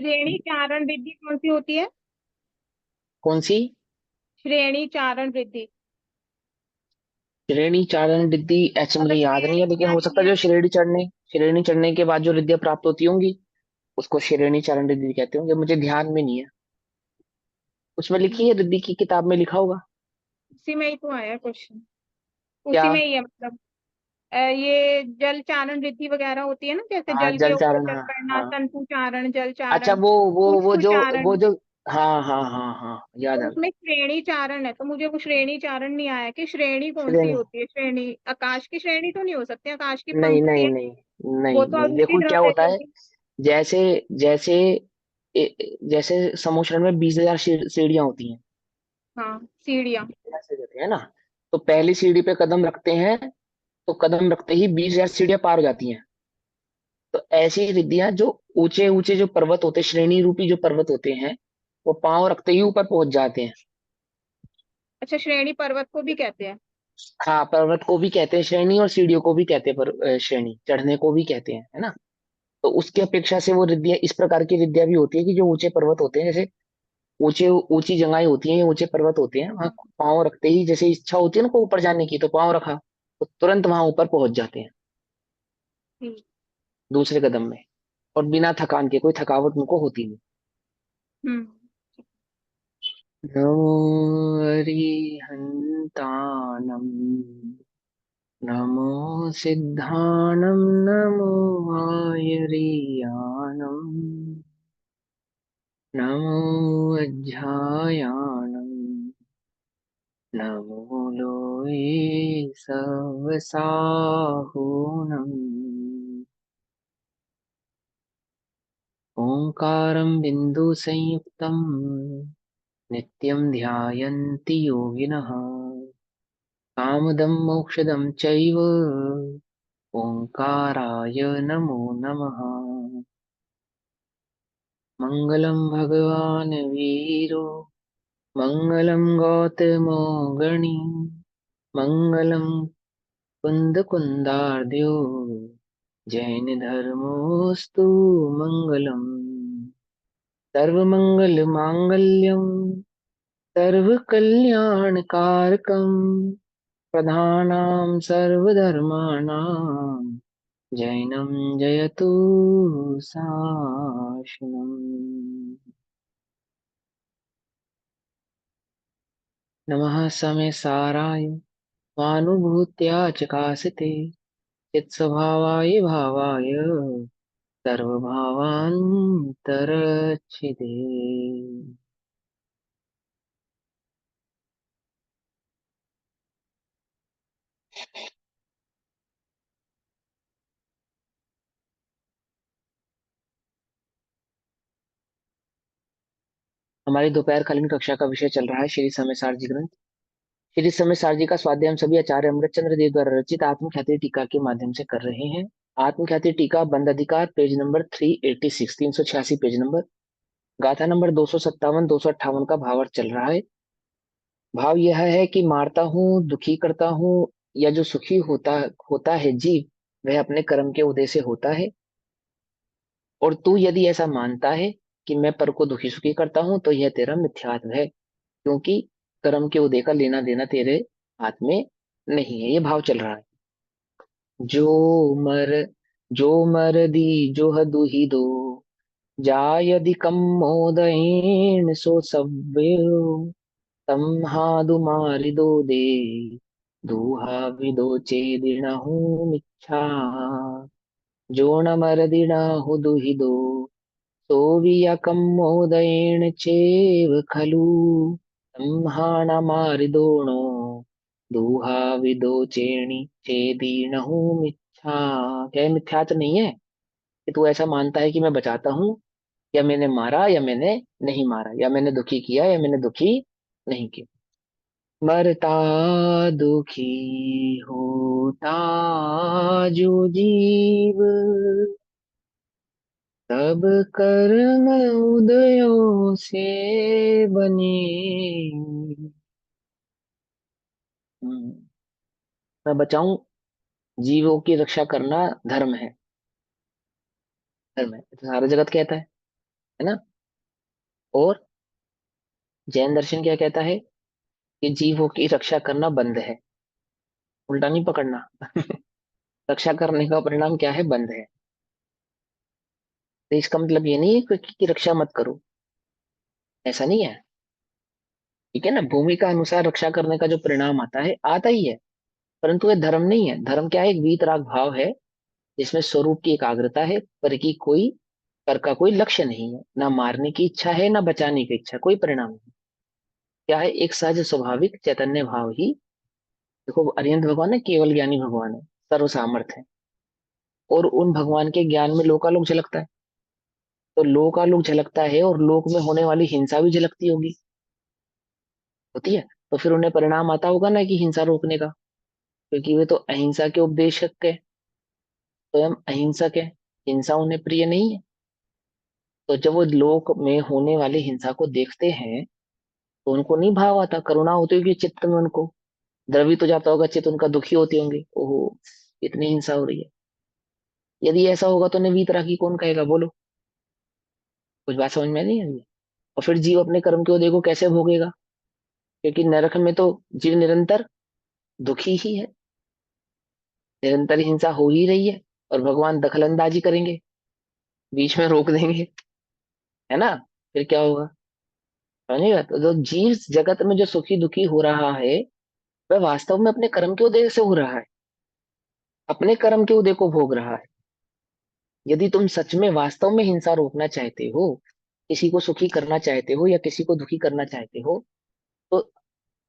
श्रेणी चारण वृद्धि कौन सी होती है? कौन सी? श्रेणी चारण वृद्धि। श्रेणी चारण रिद्धि ऐसे मुझे मतलब याद नहीं श्रेणी है, लेकिन क्या हो नहीं सकता है है। जो श्रेणी चढ़ने के बाद जो रिद्धियां प्राप्त होती होंगी उसको श्रेणी चारण रिद्धि कहते होंगे, मुझे ध्यान में नहीं है। उसमें लिखी हम्म, है, रिद्धि की किताब में लिखा होगा। उसी में ही तो आया क्वेश्चन। क्या? उसी में ही है मतलब। ये जल चारण वृद्धि वगैरह होती है ना, जैसे हाँ, जल के जल ऊपर चारण, चल हाँ पड़ना, हाँ। तंतु चारण, जल अच्छा, चारण, वो पुष्प जो चारण। हाँ हाँ हाँ हाँ, याद तो आ गया। उसमें श्रेणी चारण है, तो मुझे वो श्रेणी चारण नहीं आया कि श्रेणी कौन सी श्रेणी, होती है। श्रेणी आकाश की श्रेणी तो नहीं हो सकती, आकाश की नहीं नहीं पंक्तियां। नहीं वो नहीं तो नहीं, अरूपी देखो क्या द्रव्य होता जो है। भी। जैसे जैसे जैसे समुद्र में 20,000 सीढ़ियां होती हैं। हाँ, सीढ़ियाँ। ऐसे होते हैं ना। तो पहली सीढ़ी पे कदम रखते हैं, तो कदम रखते ही 20,000 सीढ़ियां पार हो जाती हैं। तो ऐसी रिद्धियां जो ऊंचे ऊंचे जो पर्वत होते हैं, श्रेणी रूपी जो पर्वत होते हैं, वो पांव रखते ही ऊपर पहुंच जाते हैं। अच्छा, श्रेणी पर्वत को भी कहते हैं। हाँ, पर्वत को भी कहते हैं श्रेणी, और सीढ़ियों को भी कहते हैं, पर श्रेणी चढ़ने को भी कहते हैं, है ना। तो उसकी अपेक्षा से वो रिद्धियां, इस प्रकार की रिद्धियां भी होती है कि जो ऊंचे पर्वत होते हैं, जैसे ऊंचे ऊंची जगहें होती हैं, ऊंचे पर्वत होते हैं, वहां पांव रखते ही जैसे इच्छा होती है ना को ऊपर जाने की, तो पांव रखा तो तुरंत वहां ऊपर पहुंच जाते हैं ठीक। दूसरे कदम में। और बिना थकान के, कोई थकावट उनको होती नहीं। हम्म। नमो अरिहंताणम, नमो सिद्धाणम, नमो आयरियाणम, नमो अज्झायाणम, नमो लोए सवसाहुनम। ओंकारं बिंदु संयुक्तम नित्यं ध्यायन्ति योगिनः। कामदं मोक्षदं चैव ओंकाराय नमो नमः। मङ्गलं भगवान् वीरो, मङ्गलं गौतमो गणी, मङ्गलं कुन्दकुन्दार्द्यो, जैनधर्मोऽस्तु मङ्गलम्। सर्वमङ्गलमाङ्गल्यं सर्वकल्याणकारकं, प्रधानां सर्वधर्माणां जैनं जयतु शासनम्। नमः समे साराय स्वानुभूत्या चकासते चित्स्वभावाय भावाय सर्वभावान्तरच्छिदे। हमारी दोपहरकालीन कक्षा का विषय चल रहा है श्री समय जी ग्रंथ। श्री समय जी का स्वाध्याय हम सभी आचार्य अमृतचंद्र देव द्वारा रचित आत्मख्याति टीका के माध्यम से कर रहे हैं। आत्मख्याति टीका बंद अधिकार पेज नंबर 386, 386 पेज नंबर। गाथा नंबर 257, 258 का भावार्थ चल रहा है। भाव यह है कि मारता हूँ, दुखी करता हूँ, या जो सुखी होता होता है जीव, वह अपने कर्म के उदय से होता है। और तू यदि ऐसा मानता है कि मैं पर को दुखी सुखी करता हूँ, तो यह तेरा मिथ्यात्व है, क्योंकि कर्म के उदय का लेना देना तेरे हाथ में नहीं है। ये भाव चल रहा है। जो मर जो मर दी जो दुही दो, जा यदि कम मोदयेन सो सव्यो, तम हादु मारि दो दे, दूहा विदो चेदिणहु मिच्छा। जो न मरदिणहु दुहि दो, सो वियकम मोदयेन चेव खलु, तम हाना मारि दोणो, दूहा विदो चेणी चेदीनहु मिच्छा। क्या ये मिथ्या तो नहीं है कि तू ऐसा मानता है कि मैं बचाता हूँ, या मैंने मारा या मैंने नहीं मारा, या मैंने दुखी किया या मैंने दुखी नहीं किया। मरता दुखी होता जो जीव, तब कर्म उदयों से बने। हम्म, मैं बचाऊं, जीवों की रक्षा करना धर्म है। धर्म है, तो सारा जगत कहता है। है ना। और जैन दर्शन क्या कहता है कि जीवों की रक्षा करना बंद है। उल्टा नहीं पकड़ना। रक्षा करने का परिणाम क्या है? बंद है। तो इसका मतलब ये नहीं है कि रक्षा मत करो, ऐसा नहीं है। ठीक है ना, भूमि का अनुसार रक्षा करने का जो परिणाम आता है आता ही है। परंतु ये धर्म नहीं है। धर्म क्या है? एक वीतराग भाव है जिसमें स्वरूप की एकाग्रता है, पर का कोई लक्ष्य नहीं है, ना मारने की इच्छा है ना बचाने की इच्छा, कोई परिणाम नहीं। क्या है? एक सहज स्वाभाविक चैतन्य भाव ही। देखो अरिहंत भगवान है, केवल ज्ञानी भगवान है, सर्व सामर्थ है। और उन भगवान के ज्ञान में लोकालोक झलकता है। तो लोकालोक झलकता है और लोक में होने वाली हिंसा भी झलकती होगी, होती है। तो फिर उन्हें परिणाम आता होगा ना कि हिंसा रोकने का, क्योंकि वे तो अहिंसा के उपदेशक है, स्वयं अहिंसक है। हिंसा उन्हें प्रिय नहीं है। तो जब वो लोक में होने वाली हिंसा को देखते हैं तो उनको नहीं भाव आता, करुणा होती होगी चित्त में उनको, द्रवित तो जाता होगा चित्त उनका, दुखी होते होंगे, ओहो इतनी हिंसा हो रही है। यदि ऐसा होगा तो उन्हें वीतरागी कौन कहेगा? बोलो। कुछ बात समझ में नहीं आई है? और फिर जीव अपने कर्म को देखो कैसे भोगेगा, क्योंकि नरक में तो जीव निरंतर दुखी ही है, निरंतर हिंसा हो ही रही है। और भगवान दखलंदाजी करेंगे, बीच में रोक देंगे, है ना। फिर क्या होगा? समझिएगा। तो जो जीव जगत में जो सुखी दुखी हो रहा है वह वास्तव में अपने कर्म के उदय से हो रहा है, अपने कर्म के उदय को भोग रहा है। यदि तुम सच में वास्तव में हिंसा रोकना चाहते हो, किसी को सुखी करना चाहते हो या किसी को दुखी करना चाहते हो, तो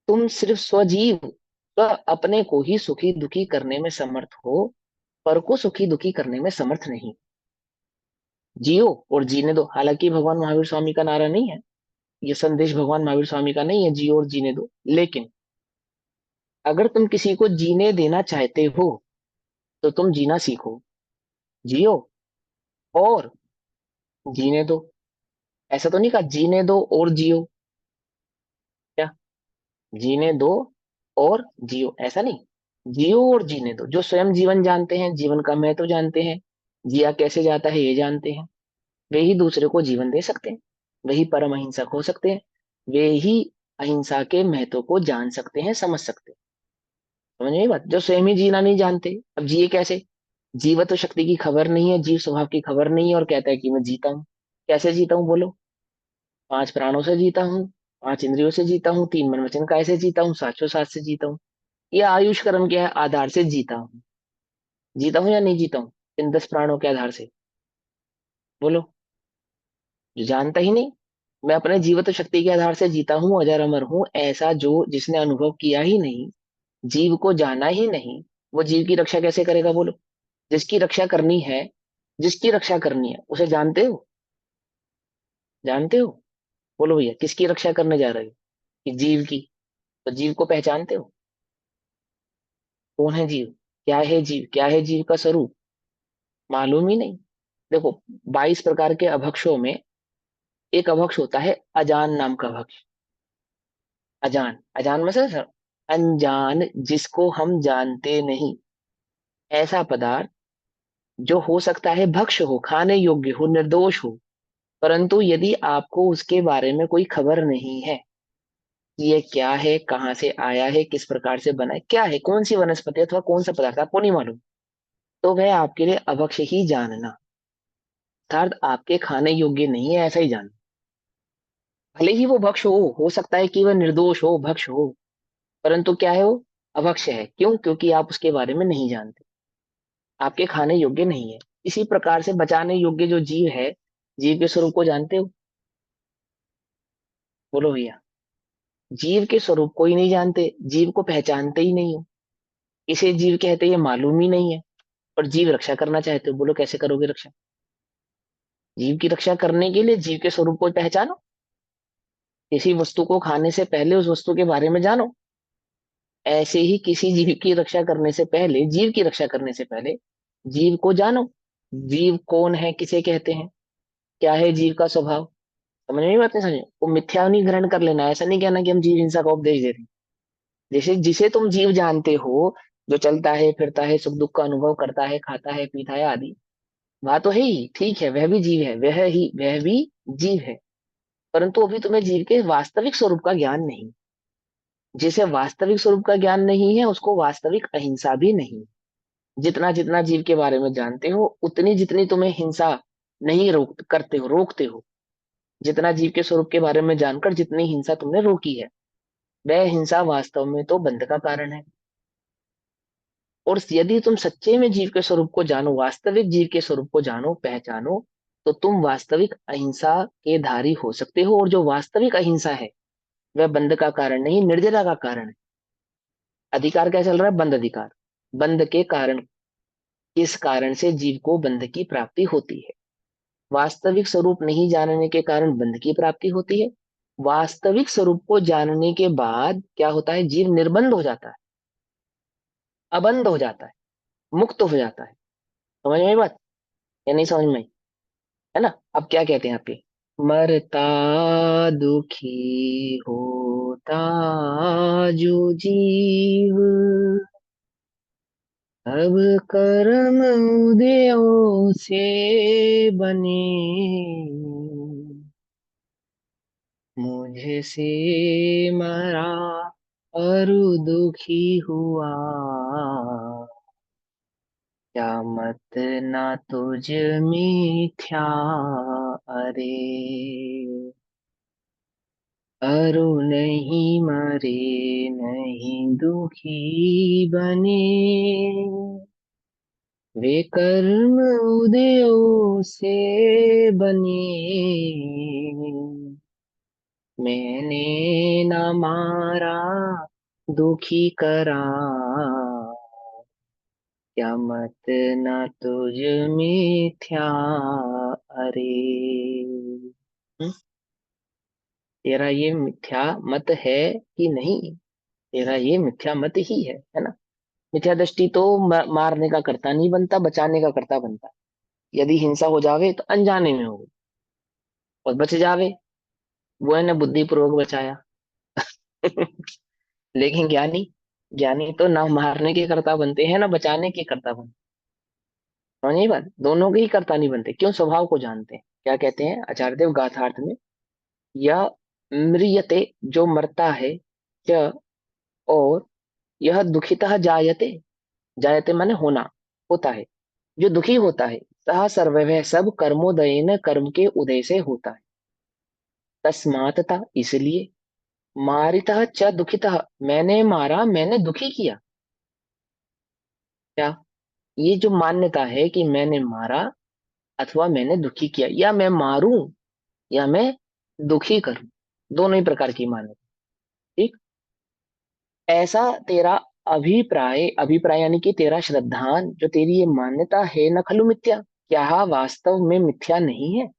तुम सिर्फ स्वजीव अपने को ही सुखी दुखी करने में समर्थ हो, पर को सुखी दुखी करने में समर्थ नहीं। जियो और जीने दो। हालांकि भगवान महावीर स्वामी का नारा नहीं है, ये संदेश भगवान महावीर स्वामी का नहीं है, जियो और जीने दो। लेकिन अगर तुम किसी को जीने देना चाहते हो तो तुम जीना सीखो। जियो और जीने दो। ऐसा तो नहीं कहा जीने दो और जियो, क्या? जीने दो और जियो, ऐसा नहीं। जियो और जीने दो। जो स्वयं जीवन जानते हैं, जीवन का महत्व जानते हैं, जिया कैसे जाता है ये जानते हैं, वे ही दूसरे को जीवन दे सकते हैं। वही परम अहिंसक हो सकते हैं। वे ही अहिंसा के महत्व को जान सकते हैं, समझ सकते हैं। समझ में बात? जो स्वयं ही जीना नहीं जानते, अब जिए कैसे? जीवत्व शक्ति की खबर नहीं है, जीव स्वभाव की खबर नहीं है, और कहता है कि मैं जीता हूँ। कैसे जीता हूँ बोलो? 5 प्राणों से जीता हूँ, 5 इंद्रियों से जीता हूँ, 3 मन वचन काया से जीता हूँ, साचो सात से जीता हूँ। ये आयुष कर्म के आधार से जीता हूँ। जीता हूँ या नहीं जीता हूँ इन 10 प्राणों के आधार से? बोलो। जो जानता ही नहीं। मैं अपने जीवत्व शक्ति के आधार से जीता हूँ, अजर अमर हूँ, ऐसा जो जिसने अनुभव किया ही नहीं, जीव को जाना ही नहीं, वो जीव की रक्षा कैसे करेगा? बोलो। जिसकी रक्षा करनी है, जिसकी रक्षा करनी है उसे जानते हो? जानते हो? बोलो भैया, किसकी रक्षा करने जा रहे हो? कि जीव की। तो जीव को पहचानते हो? कौन है जीव? क्या है जीव? क्या है जीव का स्वरूप? मालूम ही नहीं। देखो, 22 प्रकार के अभक्षों में एक अभक्ष होता है अजान नाम का भक्ष। अजान, अजान में से अनजान, जिसको हम जानते नहीं, ऐसा पदार्थ जो हो सकता है भक्ष हो, खाने योग्य हो, निर्दोष हो, परंतु यदि आपको उसके बारे में कोई खबर नहीं है कि ये क्या है, कहाँ से आया है, किस प्रकार से बना है, क्या है, कौन सी वनस्पति अथवा कौन सा पदार्थ आपको नहीं मालूम, तो वह आपके लिए अभक्ष ही जानना, अर्थात आपके खाने योग्य नहीं है, ऐसा ही जानना। भले ही वो भक्ष हो सकता है कि वह निर्दोष हो, भक्ष हो, परंतु क्या है वो? अभक्ष है। क्यों? क्योंकि आप उसके बारे में नहीं जानते, आपके खाने योग्य नहीं है। इसी प्रकार से बचाने योग्य जो जीव है, जीव के स्वरूप को जानते हो? बोलो भैया। जीव के स्वरूप को ही नहीं जानते, जीव को पहचानते ही नहीं हो, इसे जीव कहते, ये मालूम ही नहीं है। और जीव रक्षा करना चाहते हो, बोलो कैसे करोगे रक्षा? जीव की रक्षा करने के लिए जीव के स्वरूप को पहचानो, किसी वस्तु को खाने से पहले उस वस्तु के बारे में जानो। ऐसे ही किसी जीव की रक्षा करने से पहले, जीव की रक्षा करने से पहले जीव को जानो। जीव कौन है, किसे कहते हैं, क्या है जीव का स्वभाव? समझ में बात नहीं? समझ वो मिथ्या नहीं ग्रहण कर लेना, ऐसा नहीं कहना कि हम जीव हिंसा का उपदेश दे रहे हैं। जैसे जिसे तुम जीव जानते हो, जो चलता है फिरता है, सुख दुख का अनुभव करता है, खाता है पीता है आदि, वह तो है ही, ठीक है, वह भी जीव है, वह भी जीव है, परंतु अभी तुम्हें जीव के वास्तविक स्वरूप का ज्ञान नहीं। जिसे वास्तविक स्वरूप का ज्ञान नहीं है उसको वास्तविक अहिंसा भी नहीं। जितना जितना जीव के बारे में जानते हो उतनी जितनी तुम्हें हिंसा नहीं रोकते हो। जितना जीव के स्वरूप के बारे में जानकर जितनी हिंसा तुमने रोकी है, वह हिंसा वास्तव में तो बंध का कारण है। और यदि तुम सच्चे में जीव के स्वरूप को जानो, वास्तविक जीव के स्वरूप को जानो, पहचानो, तो तुम वास्तविक अहिंसा के धारी हो सकते हो। और जो वास्तविक अहिंसा है वह बंध का कारण नहीं, निर्जरा का कारण है। अधिकार क्या चल रहा है? बंध अधिकार। बंध के कारण, किस कारण से जीव को बंध की प्राप्ति होती है? वास्तविक स्वरूप नहीं जानने के कारण बंध की प्राप्ति होती है। वास्तविक स्वरूप को जानने के बाद क्या होता है? जीव निर्बंध हो जाता है, अबंध हो जाता है, मुक्त हो जाता है। समझ में आई बात या नहीं समझ में आई? है ना? अब क्या कहते हैं आपके, मरता दुखी होता जो जीव, अब कर्म उदयों से बने, मुझसे मरा और दुखी हुआ, क्या मत ना तुझ मिथ्या। अरे अरु नहीं मरे, नहीं दुखी बने, वे कर्म उदयों से बने, मैंने न मारा दुखी करा, क्या मत न तुझ मिथ्या। अरे हम्म, तेरा ये मिथ्या मत है कि नहीं? तेरा ये मिथ्या मत ही है ना? मिथ्या दृष्टि तो मारने का कर्ता नहीं बनता, बचाने का कर्ता बनता। यदि हिंसा हो जावे तो अनजाने में हो, और बच जावे वो है ने बुद्धि पूर्वक बचाया। लेकिन ज्ञानी, ज्ञानी तो ना मारने के कर्ता बनते हैं ना बचाने के कर्ता बनते। समझ नहीं बात? दोनों के ही कर्ता नहीं बनते। क्यों? स्वभाव को जानते हैं। क्या कहते हैं आचार्य देव गाथार्थ में, यह म्रियते, जो मरता है, च, और यह दुखितः जायते, जायते माने होना, होता है, जो दुखी होता है, सह सर्ववह सब कर्मोदयन, कर्म के उदय से होता है। तस्मात् इसलिए, मारितः च दुखितः, मैंने मारा, मैंने दुखी किया। क्या? ये जो मान्यता है कि मैंने मारा अथवा मैंने दुखी किया, या मैं मारूं या मैं दुखी करूं, दोनों ही प्रकार की मान्यता। ठीक, ऐसा तेरा अभिप्राय, अभिप्राय यानी कि तेरा श्रद्धान, जो तेरी ये मान्यता है, न खलु मिथ्या, क्या वास्तव में मिथ्या नहीं है?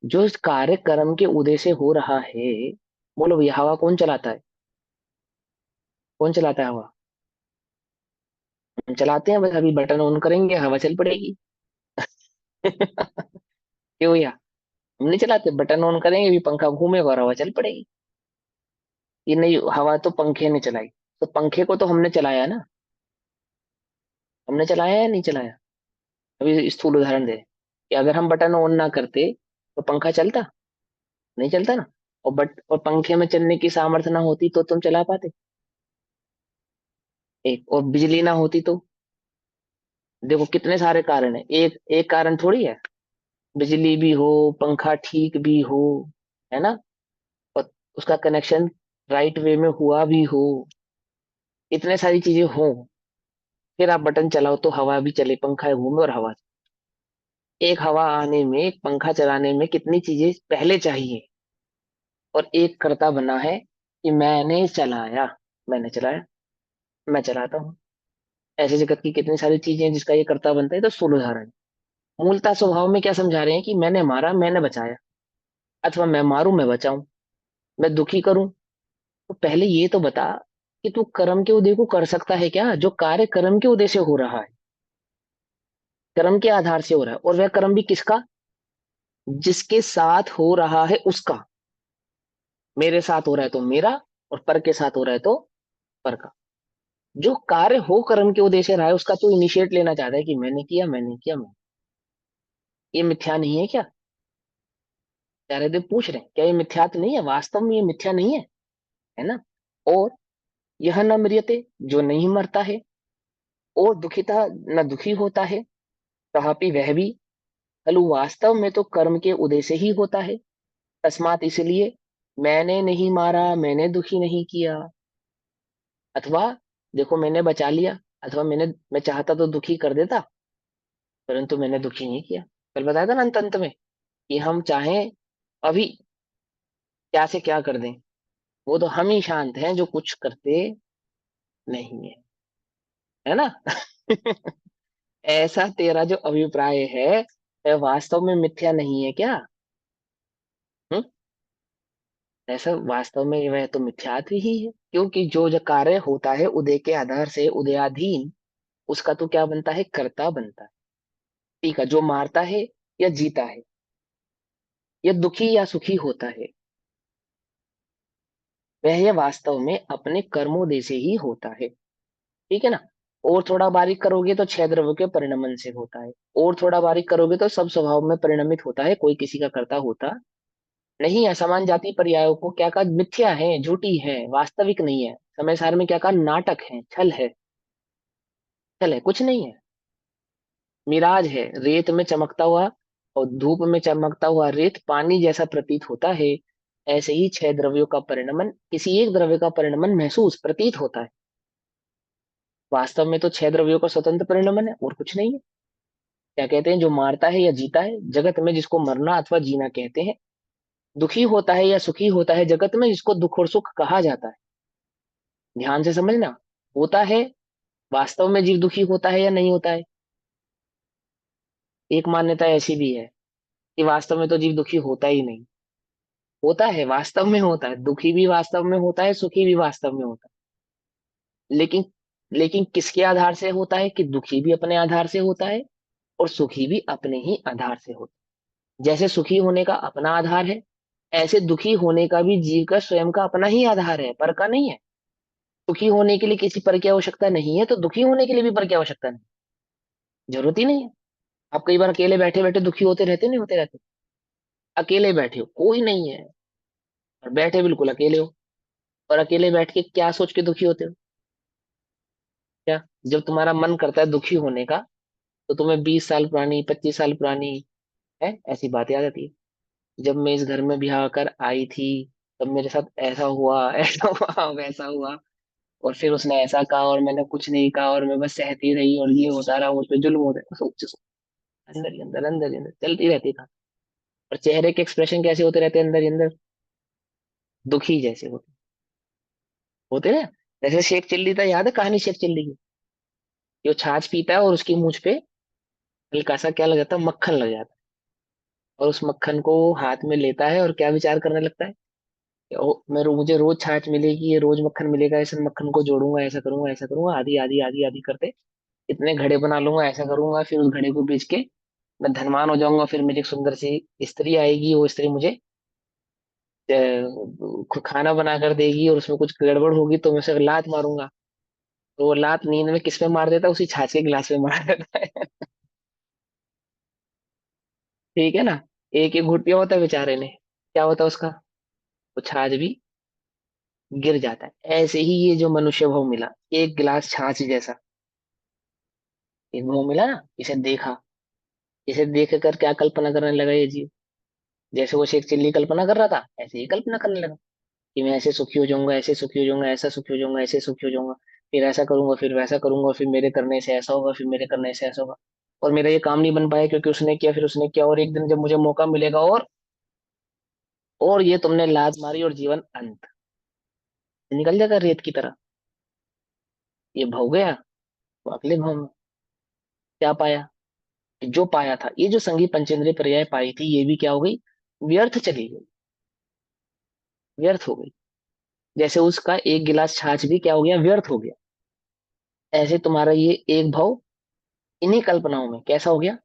जो इस कार्यक्रम के उदय से हो रहा है, बोलो भैया, हवा कौन चलाता है? कौन चलाता है हवा? हम चलाते हैं, बस अभी बटन ऑन करेंगे हवा चल पड़ेगी। क्यों भैया? हम नहीं चलाते, बटन ऑन करेंगे अभी पंखा घूमेगा और हवा चल पड़ेगी। ये नहीं, हवा तो पंखे ने चलाई। तो पंखे को तो हमने चलाया ना, हमने चलाया या नहीं चलाया? अभी स्थूल उदाहरण दे कि अगर हम बटन ऑन ना करते तो पंखा चलता? नहीं चलता ना। और पंखे में चलने की सामर्थ्य ना होती तो तुम चला पाते? एक और बिजली ना होती तो? देखो कितने सारे कारण है, एक एक कारण थोड़ी है। बिजली भी हो, पंखा ठीक भी हो, है ना, और उसका कनेक्शन राइट वे में हुआ भी हो, इतने सारी चीजें हो, फिर आप बटन चलाओ तो हवा भी चले, पंखा घूमे और हवा। एक हवा आने में, एक पंखा चलाने में कितनी चीजें पहले चाहिए। और एक कर्ता बना है कि मैंने चलाया, मैंने चलाया, मैं चलाता हूँ। ऐसे जगत की कितनी सारी चीजें हैं जिसका ये कर्ता बनता है। तो स्थूल उदाहरण है। मूलतः स्वभाव में क्या समझा रहे हैं कि मैंने मारा, मैंने बचाया, अथवा मैं मारूं, मैं बचाऊं, मैं दुखी करूं। तो पहले ये तो बता कि तू कर्म के उदय को कर सकता है क्या? जो कार्य कर्म के उदय से हो रहा है, कर्म के आधार से हो रहा है, और वह कर्म भी किसका? जिसके साथ हो रहा है उसका। मेरे साथ हो रहा है तो मेरा, और पर के साथ हो रहा है तो पर का। जो कार्य हो कर्म के उदय से रहा है उसका तू इनिशिएट लेना चाहता है कि मैंने किया, मैंने किया, मैंने। ये मिथ्या नहीं है क्या? चारे देव पूछ रहे हैं क्या ये मिथ्यात नहीं है, वास्तव में ये मिथ्या नहीं है ना। और यह न मृत्यते, जो नहीं मरता है, और दुखिता, न दुखी होता है, तथापि वह भी, खलु वास्तव में तो कर्म के उदय से ही होता है, तस्मात इसलिए, मैंने नहीं मारा, मैंने दुखी नहीं किया, अथवा देखो मैंने बचा लिया, अथवा मैं चाहता तो दुखी कर देता, परंतु मैंने दुखी नहीं किया। कल बताया था ना अंत अंत में कि हम चाहें अभी क्या से क्या कर दें, वो तो हम ही शांत हैं जो कुछ करते नहीं है, है ना। ऐसा तेरा जो अभिप्राय है वह वास्तव में मिथ्या नहीं है क्या? हम्म? ऐसा वास्तव में वह तो मिथ्यात्व ही है, क्योंकि जो कार्य होता है उदय के आधार से उदयाधीन, उसका तो क्या बनता है, कर्ता बनता है। ठीक है, जो मारता है या जीता है, या दुखी या सुखी होता है, वह वास्तव में अपने कर्मोदय से ही होता है। ठीक है ना। और थोड़ा बारीक करोगे तो छह द्रव्यों के परिणमन से होता है, और थोड़ा बारीक करोगे तो सब स्वभाव में परिणमित होता है, कोई किसी का कर्ता होता नहीं। असमान जाति पर्यायों को क्या कहा, मिथ्या है, झूठी है, वास्तविक नहीं है। समय सार में क्या कहा, नाटक है, छल है, छल है, कुछ नहीं है, मिराज है। रेत में चमकता हुआ और धूप में चमकता हुआ रेत पानी जैसा प्रतीत होता है, ऐसे ही छह द्रव्यों का परिणमन, किसी एक द्रव्य का परिणमन महसूस प्रतीत होता है। वास्तव में तो छह द्रव्यों का स्वतंत्र परिणमन है और कुछ नहीं है। क्या कहते हैं, जो मारता है या जीता है जगत में, जिसको मरना अथवा जीना कहते हैं, दुखी होता है या सुखी होता है जगत में, जिसको दुख और सुख कहा जाता है। ध्यान से समझना, होता है, वास्तव में जीव दुखी होता है या नहीं होता है। एक मान्यता ऐसी भी है कि वास्तव में तो जीव दुखी होता ही नहीं, होता है, वास्तव में होता है, दुखी भी वास्तव में होता है, सुखी भी वास्तव में होता है। लेकिन किसके आधार से होता है, कि दुखी भी अपने आधार से होता है और सुखी भी अपने ही आधार से होता है। जैसे सुखी होने का अपना आधार है, ऐसे दुखी होने का भी जीव का स्वयं का अपना ही आधार है, पर का नहीं है। सुखी होने के लिए किसी पर की आवश्यकता नहीं है, तो दुखी होने के लिए भी पर की आवश्यकता नहीं, जरूरत ही नहीं है। आप कई बार अकेले बैठे बैठे दुखी होते रहते, नहीं होते रहते, अकेले बैठे हो कोई नहीं है और बैठे बिल्कुल अकेले हो, और अकेले बैठ के क्या सोच के दुखी होते हो, क्या, जब तुम्हारा मन करता है दुखी होने का, तो तुम्हें 20 साल पुरानी, 25 साल पुरानी है ऐसी बात याद आती है। जब मैं इस घर में ब्याह कर आई थी, तब मेरे साथ ऐसा हुआ, ऐसा हुआ, वैसा हुआ, और फिर उसने ऐसा कहा और मैंने कुछ नहीं कहा और मैं बस सहती रही, और ये होता रहा, मुझ पे जुल्म होता है, सोच सोच, अंदर ही अंदर, अंदर ही अंदर चलती रहती था। और चेहरे के एक्सप्रेशन कैसे होते रहते हैं, अंदर ही अंदर दुखी जैसे होते ना। जैसे शेख चिल्ली था, याद है कहानी शेख चिल्ली की, जो छाछ पीता है और उसकी मूंछ पे हल्का सा क्या लग जाता है, मक्खन लग जाता है, और उस मक्खन को हाथ में लेता है और क्या विचार करने लगता है कि मुझे रोज छाछ मिलेगी, ये रोज मक्खन मिलेगा, इस मक्खन को जोड़ूंगा, ऐसा करूंगा, ऐसा करूंगा, आदि आदि आदि आदि करते इतने घड़े बना लूंगा, ऐसा करूंगा, फिर उस घड़े को बेच के मैं धनवान हो जाऊंगा, फिर मेरी एक सुंदर सी स्त्री आएगी, वो स्त्री मुझे खाना बना कर देगी, और उसमें कुछ गड़बड़ होगी तो मैं उसे लात मारूंगा, तो वो लात नींद में किस में मार देता है, उसी छाछ के गिलास में मार देता है। ठीक है ना। एक एक घुट पिया होता है बेचारे ने, क्या होता है उसका, वो छाछ भी गिर जाता है। ऐसे ही ये जो मनुष्य भाव मिला, एक गिलास छाछ जैसा एक भाव मिला ना, इसे देखा, इसे देख कर क्या कल्पना करने लगा ये जीव, जैसे वो शेख चिल्ली कल्पना कर रहा था, ऐसे ही कल्पना करने लगा कि मैं ऐसे सुखी हो जाऊंगा, ऐसे सुखी हो जाऊंगा, ऐसा सुखी हो जाऊंगा, ऐसे सुखी हो जाऊंगा, फिर ऐसा करूंगा, फिर वैसा करूंगा, फिर मेरे करने से ऐसा होगा, फिर मेरे करने से ऐसा होगा, और मेरा ये काम नहीं बन पाया क्योंकि उसने किया, फिर उसने किया, और एक दिन जब मुझे मौका मिलेगा, और ये तुमने लात मारी और जीवन अंत, निकल जाएगा रेत की तरह। ये भव गया, वो अगले भाव में क्या पाया, कि जो पाया था, ये जो संगी पंचेंद्रिय पर्याय पाई थी, ये भी क्या हो गई, व्यर्थ चली गई, व्यर्थ हो गई। जैसे उसका एक गिलास छाछ भी क्या हो गया, व्यर्थ हो गया, ऐसे तुम्हारा ये एक भाव इन्हीं कल्पनाओं में कैसा हो गया,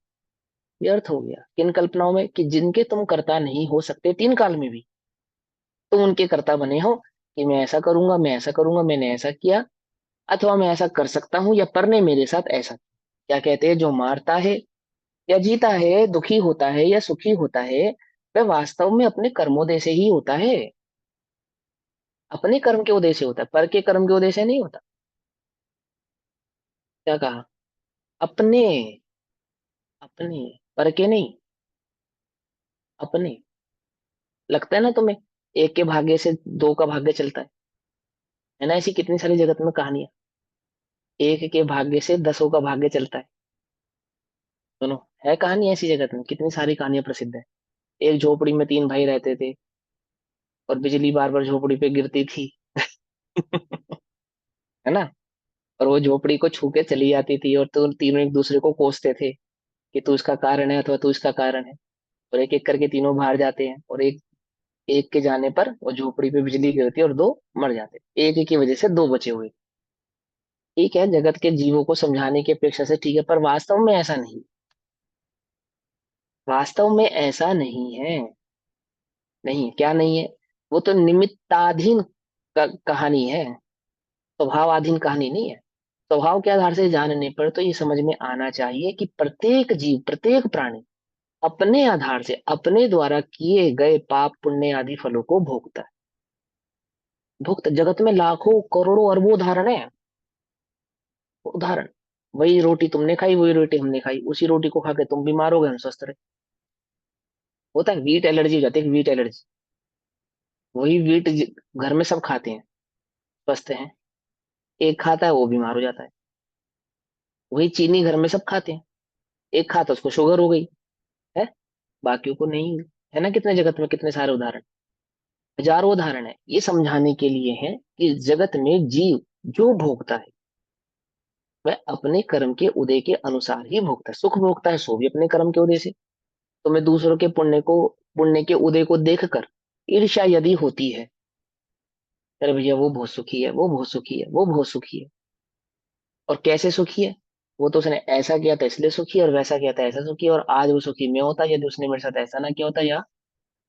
व्यर्थ हो गया। किन कल्पनाओं में, कि जिनके तुम कर्ता नहीं हो सकते तीन काल में भी, तुम उनके कर्ता बने हो, कि मैं ऐसा करूंगा, मैं ऐसा करूंगा, मैंने ऐसा किया, अथवा मैं ऐसा कर सकता हूं, या पर ने मेरे साथ ऐसा किया। क्या कहते हैं, जो मारता है या जीता है, दुखी होता है या सुखी होता है, वह वास्तव में अपने कर्मोदय से ही होता है। अपने कर्म के उदय से होता है, पर के कर्म के उदय से नहीं होता। क्या कहा? अपने। अपने, पर के नहीं, अपने। लगता है ना तुम्हें, एक के भाग्य से दो का भाग्य चलता है ना? ऐसी कितनी सारी जगत में कहानियां। एक के भाग्य से दसों का भाग्य चलता है। सुनो, है कहानी ऐसी जगत में, कितनी सारी कहानियां प्रसिद्ध है। एक झोपड़ी में तीन भाई रहते थे, और बिजली बार बार झोपड़ी पे गिरती थी। है ना? और वो झोपड़ी को छू के चली जाती थी, और तो तीनों एक दूसरे को कोसते थे कि तू इसका कारण है अथवा तू इसका कारण है। और एक एक करके तीनों बाहर जाते हैं, और एक एक के जाने पर वो झोपड़ी पे बिजली गिरती है और दो मर जाते, एक की वजह से दो बचे हुए। ठीक है, जगत के जीवों को समझाने की अपेक्षा से ठीक है, पर वास्तव में ऐसा नहीं। वास्तव में ऐसा नहीं है। नहीं, क्या नहीं है? वो तो निमित्ताधीन कहानी है, स्वभावाधीन कहानी नहीं है। स्वभाव के आधार से जानने पर तो ये समझ में आना चाहिए कि प्रत्येक जीव, प्रत्येक प्राणी अपने आधार से, अपने द्वारा किए गए पाप पुण्य आदि फलों को भोगता है। भुगत, जगत में लाखों करोड़ों अरबों उदाहरण है। उदाहरण, वही रोटी तुमने खाई, वही रोटी हमने खाई, उसी रोटी को खा के तुम बीमार हो गए, हम स्वस्थ रहे। होता है, वीट एलर्जी हो जाती है, वीट एलर्जी। वही वीट घर में सब खाते हैं, स्वस्थ हैं। एक खाता है, वो बीमार हो जाता है। वही चीनी घर में सब खाते हैं, एक खाता उसको शुगर हो गई है, बाकियों को नहीं हुई। है ना? कितने जगत में कितने सारे उदाहरण, हजारों उदाहरण है। ये समझाने के लिए है कि जगत में जीव जो भोगता है, वह अपने कर्म के उदय के अनुसार ही भोगता है। सुख भोगता है सो भी अपने कर्म के उदय से। तुम्हें दूसरों के पुण्य के उदय को देखकर ईर्ष्या यदि होती है, अरे भैया वो बहुत सुखी है, वो बहुत सुखी है, वो बहुत सुखी है, और कैसे सुखी है? वो तो उसने ऐसा किया था इसलिए सुखी है, और वैसा किया था ऐसा सुखी है, और आज वो सुखी मैं होता यदि उसने मेरे साथ ऐसा ना किया होता, या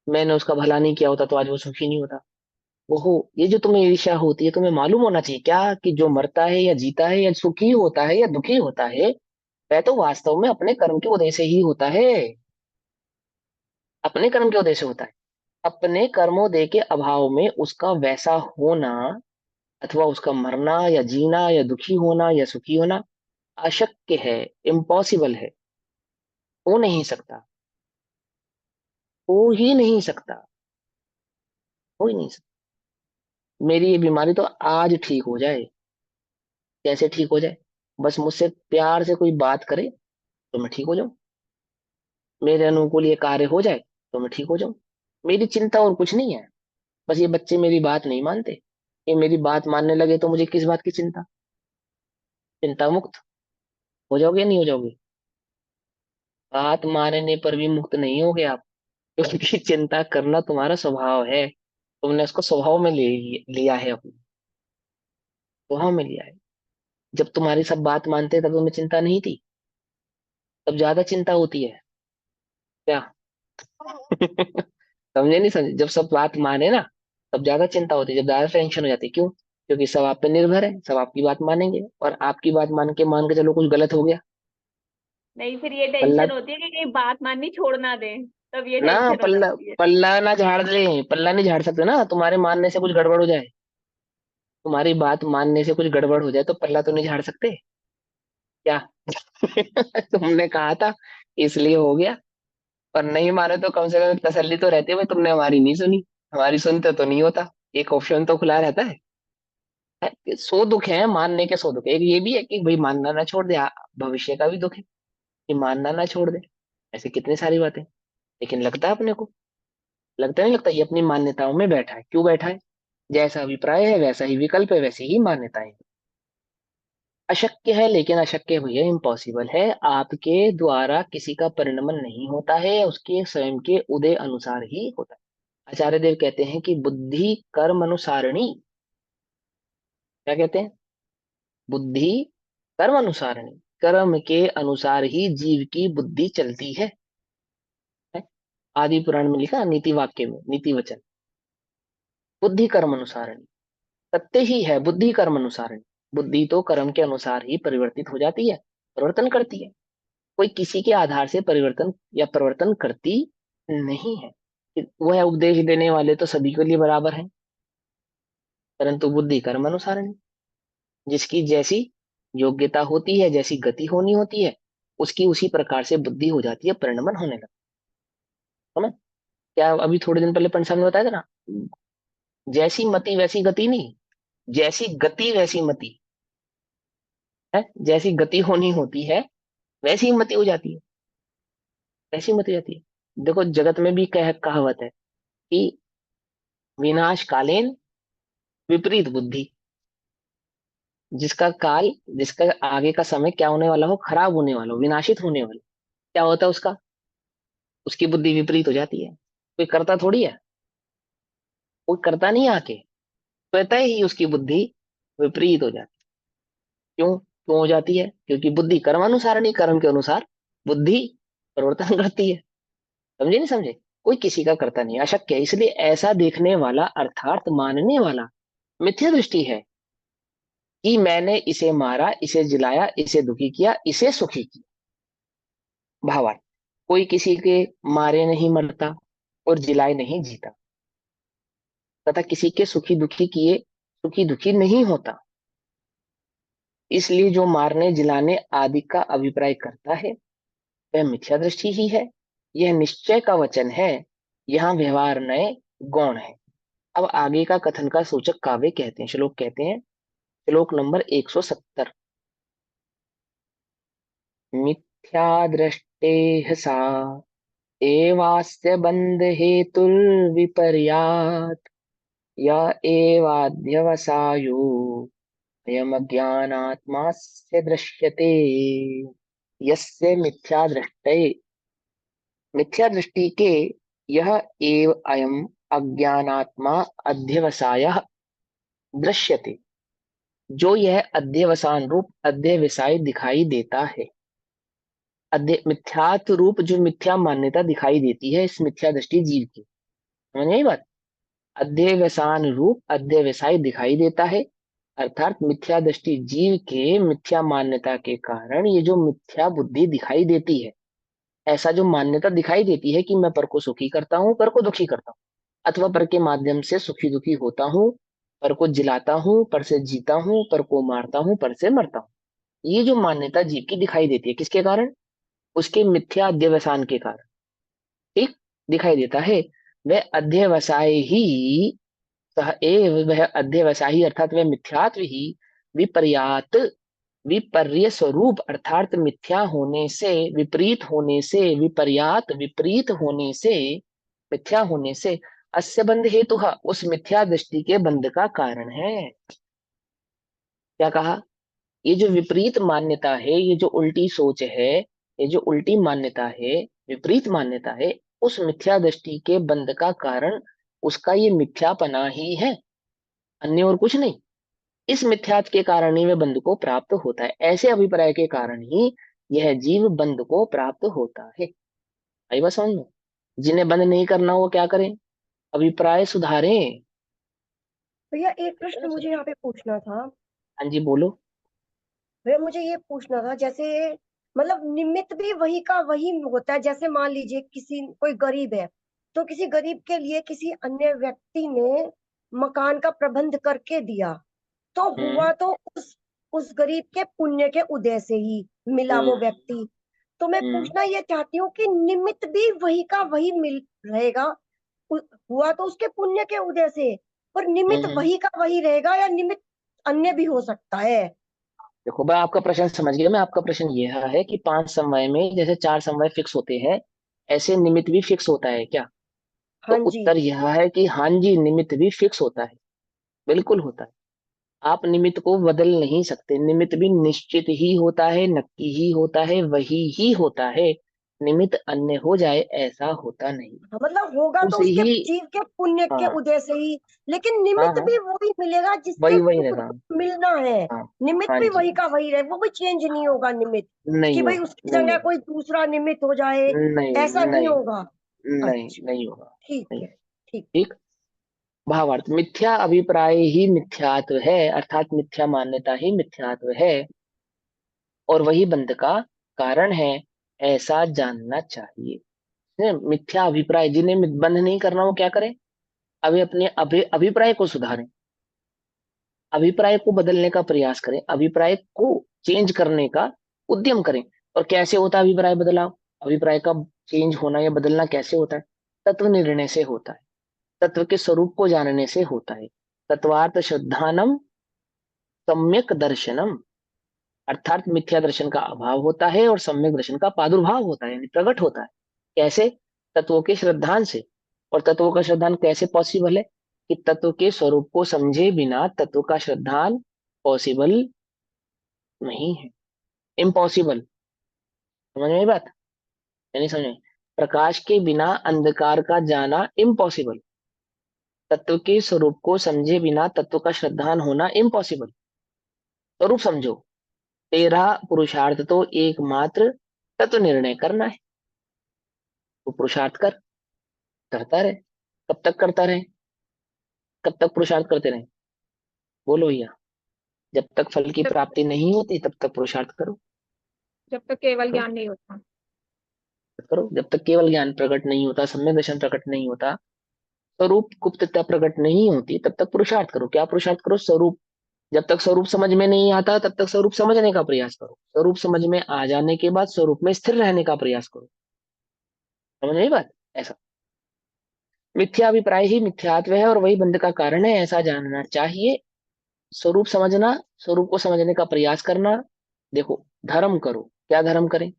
मैंने उसका भला नहीं किया होता, तो आज वो सुखी नहीं होता। वो, ये जो तुम्हें ईर्ष्या होती है, तुम्हें मालूम होना चाहिए क्या कि जो मरता है या जीता है या सुखी होता है या दुखी होता है, वह तो वास्तव में अपने कर्म के उदय से ही होता है। अपने कर्म के उदय से होता है। अपने कर्मोदय के अभाव में उसका वैसा होना, अथवा उसका मरना या जीना या दुखी होना या सुखी होना अशक्य है, इम्पॉसिबल है। हो नहीं सकता, हो ही नहीं सकता, हो ही नहीं सकता। मेरी ये बीमारी तो आज ठीक हो जाए। कैसे ठीक हो जाए? बस मुझसे प्यार से कोई बात करे तो मैं ठीक हो जाऊं। मेरे अनुकूल ये कार्य हो जाए तो मैं ठीक हो जाऊं। मेरी चिंता और कुछ नहीं है। बस ये बच्चे मेरी बात नहीं मानते, ये मेरी बात मानने लगे तो मुझे किस बात की चिंता? चिंता मुक्त हो जाओगे, नहीं हो जाओगे? बात मानने पर भी मुक्त नहीं होगे आप, क्योंकि चिंता करना तुम्हारा स्वभाव है। तुमने उसको स्वभाव में लिया है, अपने स्वभाव में लिया है। जब तुम्हारी सब बात मानते तब तुम्हें चिंता नहीं थी, तब ज्यादा चिंता होती है क्या? समझे नहीं समझे? जब सब बात माने ना, तब ज्यादा चिंता होती है, जब ज्यादा टेंशन हो जाती है। क्यों? क्योंकि सब आप पे निर्भर है, सब आपकी बात मानेंगे, और आपकी बात मान के चलो कुछ गलत हो गया, नहीं, फिर ये पल्ला, टेंशन होती है कि कहीं बात माननी छोड़ ना दे, तब ये ना टेंशन हो पल्ला, जाती है। पल्ला ना झाड़ दे, पल्ला नहीं झाड़ सकते ना, तुम्हारे मानने से कुछ गड़बड़ हो जाए। तुम्हारी बात मानने से कुछ गड़बड़ हो जाए तो पल्ला तो नहीं झाड़ सकते क्या? तुमने कहा था इसलिए हो गया, और नहीं माने तो कम से कम एक तसल्ली तो रहती है, भाई तुमने हमारी नहीं सुनी। हमारी सुनते तो नहीं होता, एक ऑप्शन तो खुला रहता है कि सौ दुख है, मानने के सौ दुख है। एक ये भी है कि भाई मानना ना छोड़ दे, भविष्य का भी दुख है कि मानना ना छोड़ दे। ऐसे कितनी सारी बातें। लेकिन लगता है अपने को, लगता नहीं लगता, ये अपनी मान्यताओं में बैठा है। क्यों बैठा है? जैसा अभिप्राय है वैसा ही विकल्प है, वैसी ही मान्यताएं। अशक्य है, लेकिन अशक्य भैया इम्पॉसिबल है। आपके द्वारा किसी का परिणमन नहीं होता है, उसके स्वयं के उदय अनुसार ही होता है। आचार्य देव कहते हैं कि बुद्धि कर्म अनुसारिणी। क्या कहते हैं? बुद्धि कर्म अनुसारिणी, कर्म के अनुसार ही जीव की बुद्धि चलती है? आदि पुराण में लिखा, नीति वाक्य में, नीति वचन, बुद्धि कर्म अनुसारिणी। सत्य ही है, बुद्धि कर्म अनुसारिणी। बुद्धि तो कर्म के अनुसार ही परिवर्तित हो जाती है, परिवर्तन करती है। कोई किसी के आधार से परिवर्तन या प्रवर्तन करती नहीं है। वह उपदेश देने वाले तो सभी के लिए बराबर हैं, परंतु बुद्धि कर्म अनुसार नहीं। जिसकी जैसी योग्यता होती है, जैसी गति होनी होती है, उसकी उसी प्रकार से बुद्धि हो जाती है, परिणमन होने लगता है ना। क्या अभी थोड़े दिन पहले पंडित साहब ने बताया था ना, जैसी मति वैसी गति नहीं, जैसी गति वैसी मति है। जैसी गति होनी होती है वैसी ही मति हो जाती है, वैसी मति हो जाती है। देखो जगत में भी कहावत है कि विनाश कालीन विपरीत बुद्धि। जिसका काल, जिसका आगे का समय क्या होने वाला हो, खराब होने वाला हो, विनाशित होने वाला, क्या होता है उसका, उसकी बुद्धि विपरीत हो जाती है। कोई करता थोड़ी है, कोई करता नहीं है आके, स्वतः ही उसकी बुद्धि विपरीत हो जाती है। क्यों क्यों हो जाती है? क्योंकि बुद्धि कर्मानुसार नहीं, कर्म के अनुसार बुद्धि परिवर्तन करती है। समझे नहीं समझे? कोई किसी का करता नहीं, अशक्य है। इसलिए ऐसा देखने वाला अर्थात मानने वाला मिथ्या दृष्टि है कि मैंने इसे मारा, इसे जिलाया, इसे दुखी किया, इसे सुखी किया। भावार्थ, कोई किसी के मारे नहीं मरता और जिलाए नहीं जीता, तथा किसी के सुखी दुखी किए सुखी दुखी नहीं होता। इसलिए जो मारने जिलाने आदि का अभिप्राय करता है वह मिथ्या दृष्टि ही है। यह निश्चय का वचन है, यहाँ व्यवहार नए गौण है। अब आगे का कथन का सूचक काव्य कहते हैं, श्लोक कहते हैं। श्लोक नंबर 170। मिथ्या दृष्टेः सा एवास्य बंध हेतुर्विपर्यात् य एवाध्यवसायो अयमज्ञानात्मास्य दृश्यते। यस्य मिथ्या दृष्टे, मिथ्या दृष्टि के यह एव अयम अज्ञानात्मा अध्यवसायः दृश्यते, जो यह अध्यवसान रूप अध्यवसाय दिखाई देता है। अध्य मिथ्यात्व रूप जो मिथ्या मान्यता दिखाई देती है इस मिथ्या दृष्टि जीव की, समझ में आई बात? अध्यवसान रूप अध्यवसाय दिखाई देता है, अर्थात मिथ्या दृष्टि जीव के मिथ्या मान्यता के कारण ये जो मिथ्या बुद्धि दिखाई देती है, ऐसा जो मान्यता दिखाई देती है कि मैं पर को सुखी करता हूँ, पर को दुखी करता हूँ, अथवा पर के माध्यम से सुखी दुखी होता हूँ, पर को जिलाता हूँ, पर से जीता हूँ, पर को मारता हूँ, पर से मरता हूँ। ये जो मान्यता जीव की दिखाई देती है, किसके कारण? उसके मिथ्या अध्यवसान के कारण। ठीक, दिखाई देता है। वह अध्यवसाय ही सह एव, वह अध्यवसायी अर्थात वह मिथ्यात्व ही विपर्यात, विपर्य स्वरूप अर्थात मिथ्या होने से, विपरीत होने से, विपर्यात विपरीत होने से, मिथ्या होने से, अस्य बंध हेतु, उस मिथ्या दृष्टि के बंध का कारण है। क्या कहा? ये जो विपरीत मान्यता है, ये जो उल्टी सोच है, ये जो उल्टी मान्यता है, विपरीत मान्यता है, उस मिथ्या दृष्टि के बंध का कारण उसका ये मिथ्यापना ही है, अन्य और कुछ नहीं। इस मिथ्यात्व के कारण ही वह बंध को प्राप्त होता है। ऐसे अभिप्राय के कारण ही यह जीव बंध को प्राप्त होता है। आई बात समझ में? जिन्हें बंध नहीं करना वो क्या करें? अभिप्राय सुधारें। भैया एक ठीक है प्रश्न ना सर? मुझे यहाँ पे पूछना था। हाँ जी बोलो। भैया मुझे ये पूछना था, जैसे मतलब निमित्त भी वही का वही होता है। जैसे मान लीजिए किसी कोई गरीब है, तो किसी गरीब के लिए किसी अन्य व्यक्ति ने मकान का प्रबंध करके दिया, तो हम्म हुआ तो उस गरीब के पुण्य के उदय से ही मिला हम्म वो व्यक्ति। तो मैं हम्म पूछना ये चाहती हूँ कि निमित्त भी वही का वही मिल रहेगा। हुआ तो उसके पुण्य के उदय से, पर निमित्त हम्म। वही का वही रहेगा या निमित्त अन्य भी हो सकता है? देखो मैं आपका प्रश्न समझ गया। मैं आपका प्रश्न यह है कि 5 समय में जैसे 4 समय फिक्स होते हैं, ऐसे निमित्त भी फिक्स होता है क्या? तो हाँ जी। उत्तर यह है कि हाँ जी, निमित्त भी फिक्स होता है, बिल्कुल होता है। आप निमित्त को बदल नहीं सकते। निमित्त भी निश्चित ही होता है, नक्की ही होता है, वही ही होता है। निमित्त अन्य हो जाए ऐसा होता नहीं। हाँ, मतलब होगा तो उसे उसके ही, जीव के पुण्य के हाँ उदय से ही, लेकिन हाँ निमित्त हाँ, भी वही मिलेगा जिससे वही वही रहेगा। उसको मिलना है। हाँ निमित्त हाँ भी जी। वही का वही रहे, वो भी चेंज नहीं होगा निमित्त, कि नहीं भाई होगा, उसकी नहीं जगह होगा, कोई दूसरा निमित्त हो जाए। नहीं ऐसा नहीं नहीं होगा। नहीं, अच्छा, नहीं होगा। ठीक नहीं। है। ठीक। ठीक। भावार्थ, मिथ्या अभिप्राय ही मिथ्यात्व है, अर्थात मिथ्या मान्यता ही मिथ्यात्व है और वही बंध का कारण है, ऐसा जानना चाहिए। मिथ्या अभिप्राय, जिन्हें बंद नहीं करना वो क्या करें, अभी अपने अभिप्राय को सुधारें, अभिप्राय को बदलने का प्रयास करें, अभिप्राय को चेंज करने का उद्यम करें। और कैसे होता है अभिप्राय बदलाव, अभिप्राय का चेंज होना या बदलना कैसे होता है? तत्व निर्णय से होता है, तत्व के स्वरूप को जानने से होता है। तत्वार्थ श्रद्धानम सम्यक दर्शनम, अर्थात मिथ्या दर्शन का अभाव होता है और सम्यक दर्शन का प्रादुर्भाव होता है, यानी प्रकट होता है। कैसे? तत्वों के श्रद्धान से। और तत्वों का श्रद्धान कैसे पॉसिबल है? कि तत्व के स्वरूप को समझे बिना तत्व का श्रद्धान पॉसिबल नहीं है, इम्पॉसिबल। समझ में आई बात या नहीं समझ में? प्रकाश के बिना अंधकार का जाना इम्पॉसिबल, तत्व के स्वरूप को समझे बिना तत्व का श्रद्धान होना इम्पॉसिबल। स्वरूप समझो, तेरा पुरुषार्थ तो एकमात्र तत्व निर्णय करना है। तो पुरुषार्थ कर, करता रहे। कब तक करता रहे? कब तक पुरुषार्थ करते रहे? बोलो भैया। जब तक फल की जब प्राप्ति नहीं होती तब तक पुरुषार्थ करो। जब तक केवल करो, ज्ञान नहीं होता। करो। जब तक केवल ज्ञान प्रकट नहीं होता, सम्यक दर्शन प्रकट नहीं होता, स्वरूप गुप्तता प्रकट नहीं होती, तब तक पुरुषार्थ करो। क्या पुरुषार्थ करो? स्वरूप। जब तक स्वरूप समझ में नहीं आता तब तक स्वरूप समझने का प्रयास करो। स्वरूप समझ में आ जाने के बाद स्वरूप में स्थिर रहने का प्रयास करो। समझ में बात? ऐसा मिथ्या अभिप्राय ही मिथ्यात्व है और वही बंध का कारण है, ऐसा जानना चाहिए। स्वरूप समझना, स्वरूप को समझने का प्रयास करना। देखो, धर्म करो। क्या धर्म करें?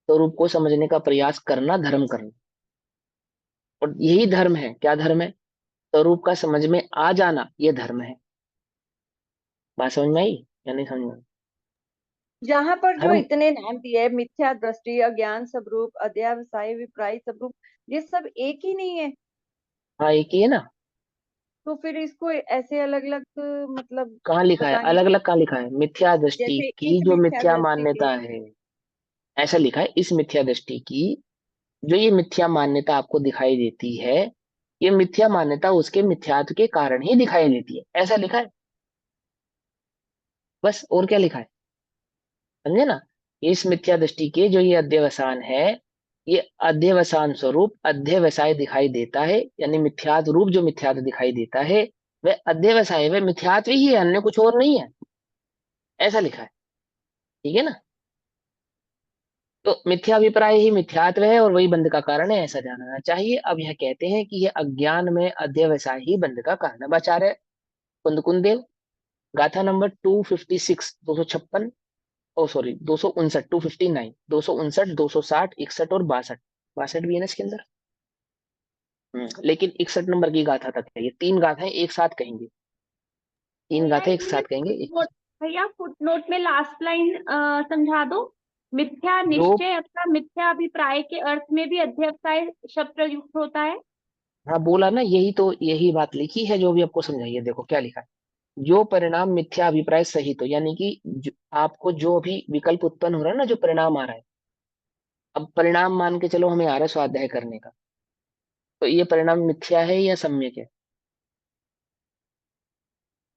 स्वरूप को समझने का प्रयास करना, धर्म करना। और यही धर्म है। क्या धर्म है? स्वरूप का समझ में आ जाना, ये धर्म है। बात समझ में आई या नहीं समझ में आई? जहाँ पर जो धर्म, इतने नाम दिए, मिथ्या दृष्टि, अज्ञान स्वरूप, अध्यावसाय, विपरीत स्वरूप, ये सब एक ही नहीं है? हाँ एक ही है ना। तो फिर इसको ऐसे अलग अलग मतलब कहाँ लिखा है बताने अलग की, अलग? कहाँ लिखा है? मिथ्या दृष्टि जैसे की इस जो मिथ्या मिथ्या दृष्टि के। मान्यता है, ऐसा लिखा है। इस मिथ्या दृष्टि की जो ये मिथ्या मान्यता आपको दिखाई देती है, ये मिथ्या मान्यता उसके मिथ्यात्व के कारण ही दिखाई देती है, ऐसा लिखा है। बस, और क्या लिखा है? समझे ना? इस मिथ्या दृष्टि के जो ये अध्यवसान है, ये अध्यवसान स्वरूप अध्यवसाय दिखाई देता है, यानी मिथ्यात्व रूप जो मिथ्यात्व दिखाई देता है वह अध्यवसाय, वह मिथ्यात्व ही है, अन्य कुछ और नहीं है, ऐसा लिखा है। ठीक है ना? तो मिथ्याभिप्राय ही मिथ्यात्व है और वही बंध का कारण है, ऐसा जानना चाहिए। अब यह कहते हैं कि यह अज्ञान में अध्यवसाय ही बंध का कारण है। आचार्य कुंद कुंदेव, गाथा नंबर 256, 256, ओ सॉरी 259, 259, 259, 260, 61 और 62। 62 भी है ना इसके अंदर। लेकिन 61 नंबर की गाथा तक है, ये तीन गाथाएं एक साथ कहेंगे, तीन भैया गाथा एक इसमें साथ कहेंगे। फुटनोट, भैया फुटनोट में लास्ट लाइन समझा दो। मिथ्या जो, निश्चय अथवा मिथ्या अभिप्राय के अर्थ में भी अध्यवसाय शब्द प्रयुक्त होता है। हाँ बोला ना, यही तो, यही बात लिखी है जो भी आपको समझाइए। देखो क्या लिखा है। जो परिणाम मिथ्या अभिप्राय सहित हो, यानी कि आपको जो भी विकल्प उत्पन्न हो रहा है ना, जो परिणाम आ रहा है, अब परिणाम मान के चलो हमें आ रहा है स्वाध्याय करने का, तो ये परिणाम मिथ्या है या सम्यक है?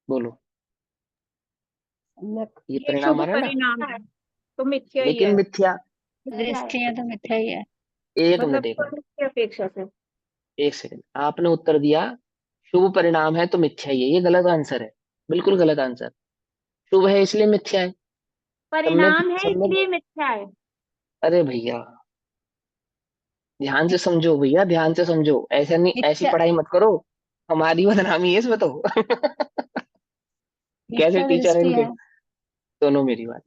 बोलो। ये ये परिणाम शुभ आ रहा है ना, परिणाम है तो मिथ्या ही लेकिन है। मिथ्या। मिथ्या है, दृष्टि है तो मिथ्या ही है। एक मतलब मिनट, एक मिनट, फल की अपेक्षा से। एक सेकंड। आपने उत्तर दिया शुभ परिणाम है तो मिथ्या ही है, ये गलत आंसर है, बिल्कुल गलत आंसर। शुभ है इसलिए मिथ्या है। सम्यक, परिणाम है सम्यक। इसलिए मिथ्या है। अरे भैया ध्यान से समझो, भैया ध्यान से समझो, ऐसा नहीं, ऐसी मिथ्या, पढ़ाई मत करो, हमारी बदनामी है इसमें तो। कैसे मिथ्या टीचर है दृष्टि इनके? है। दोनों मेरी बात।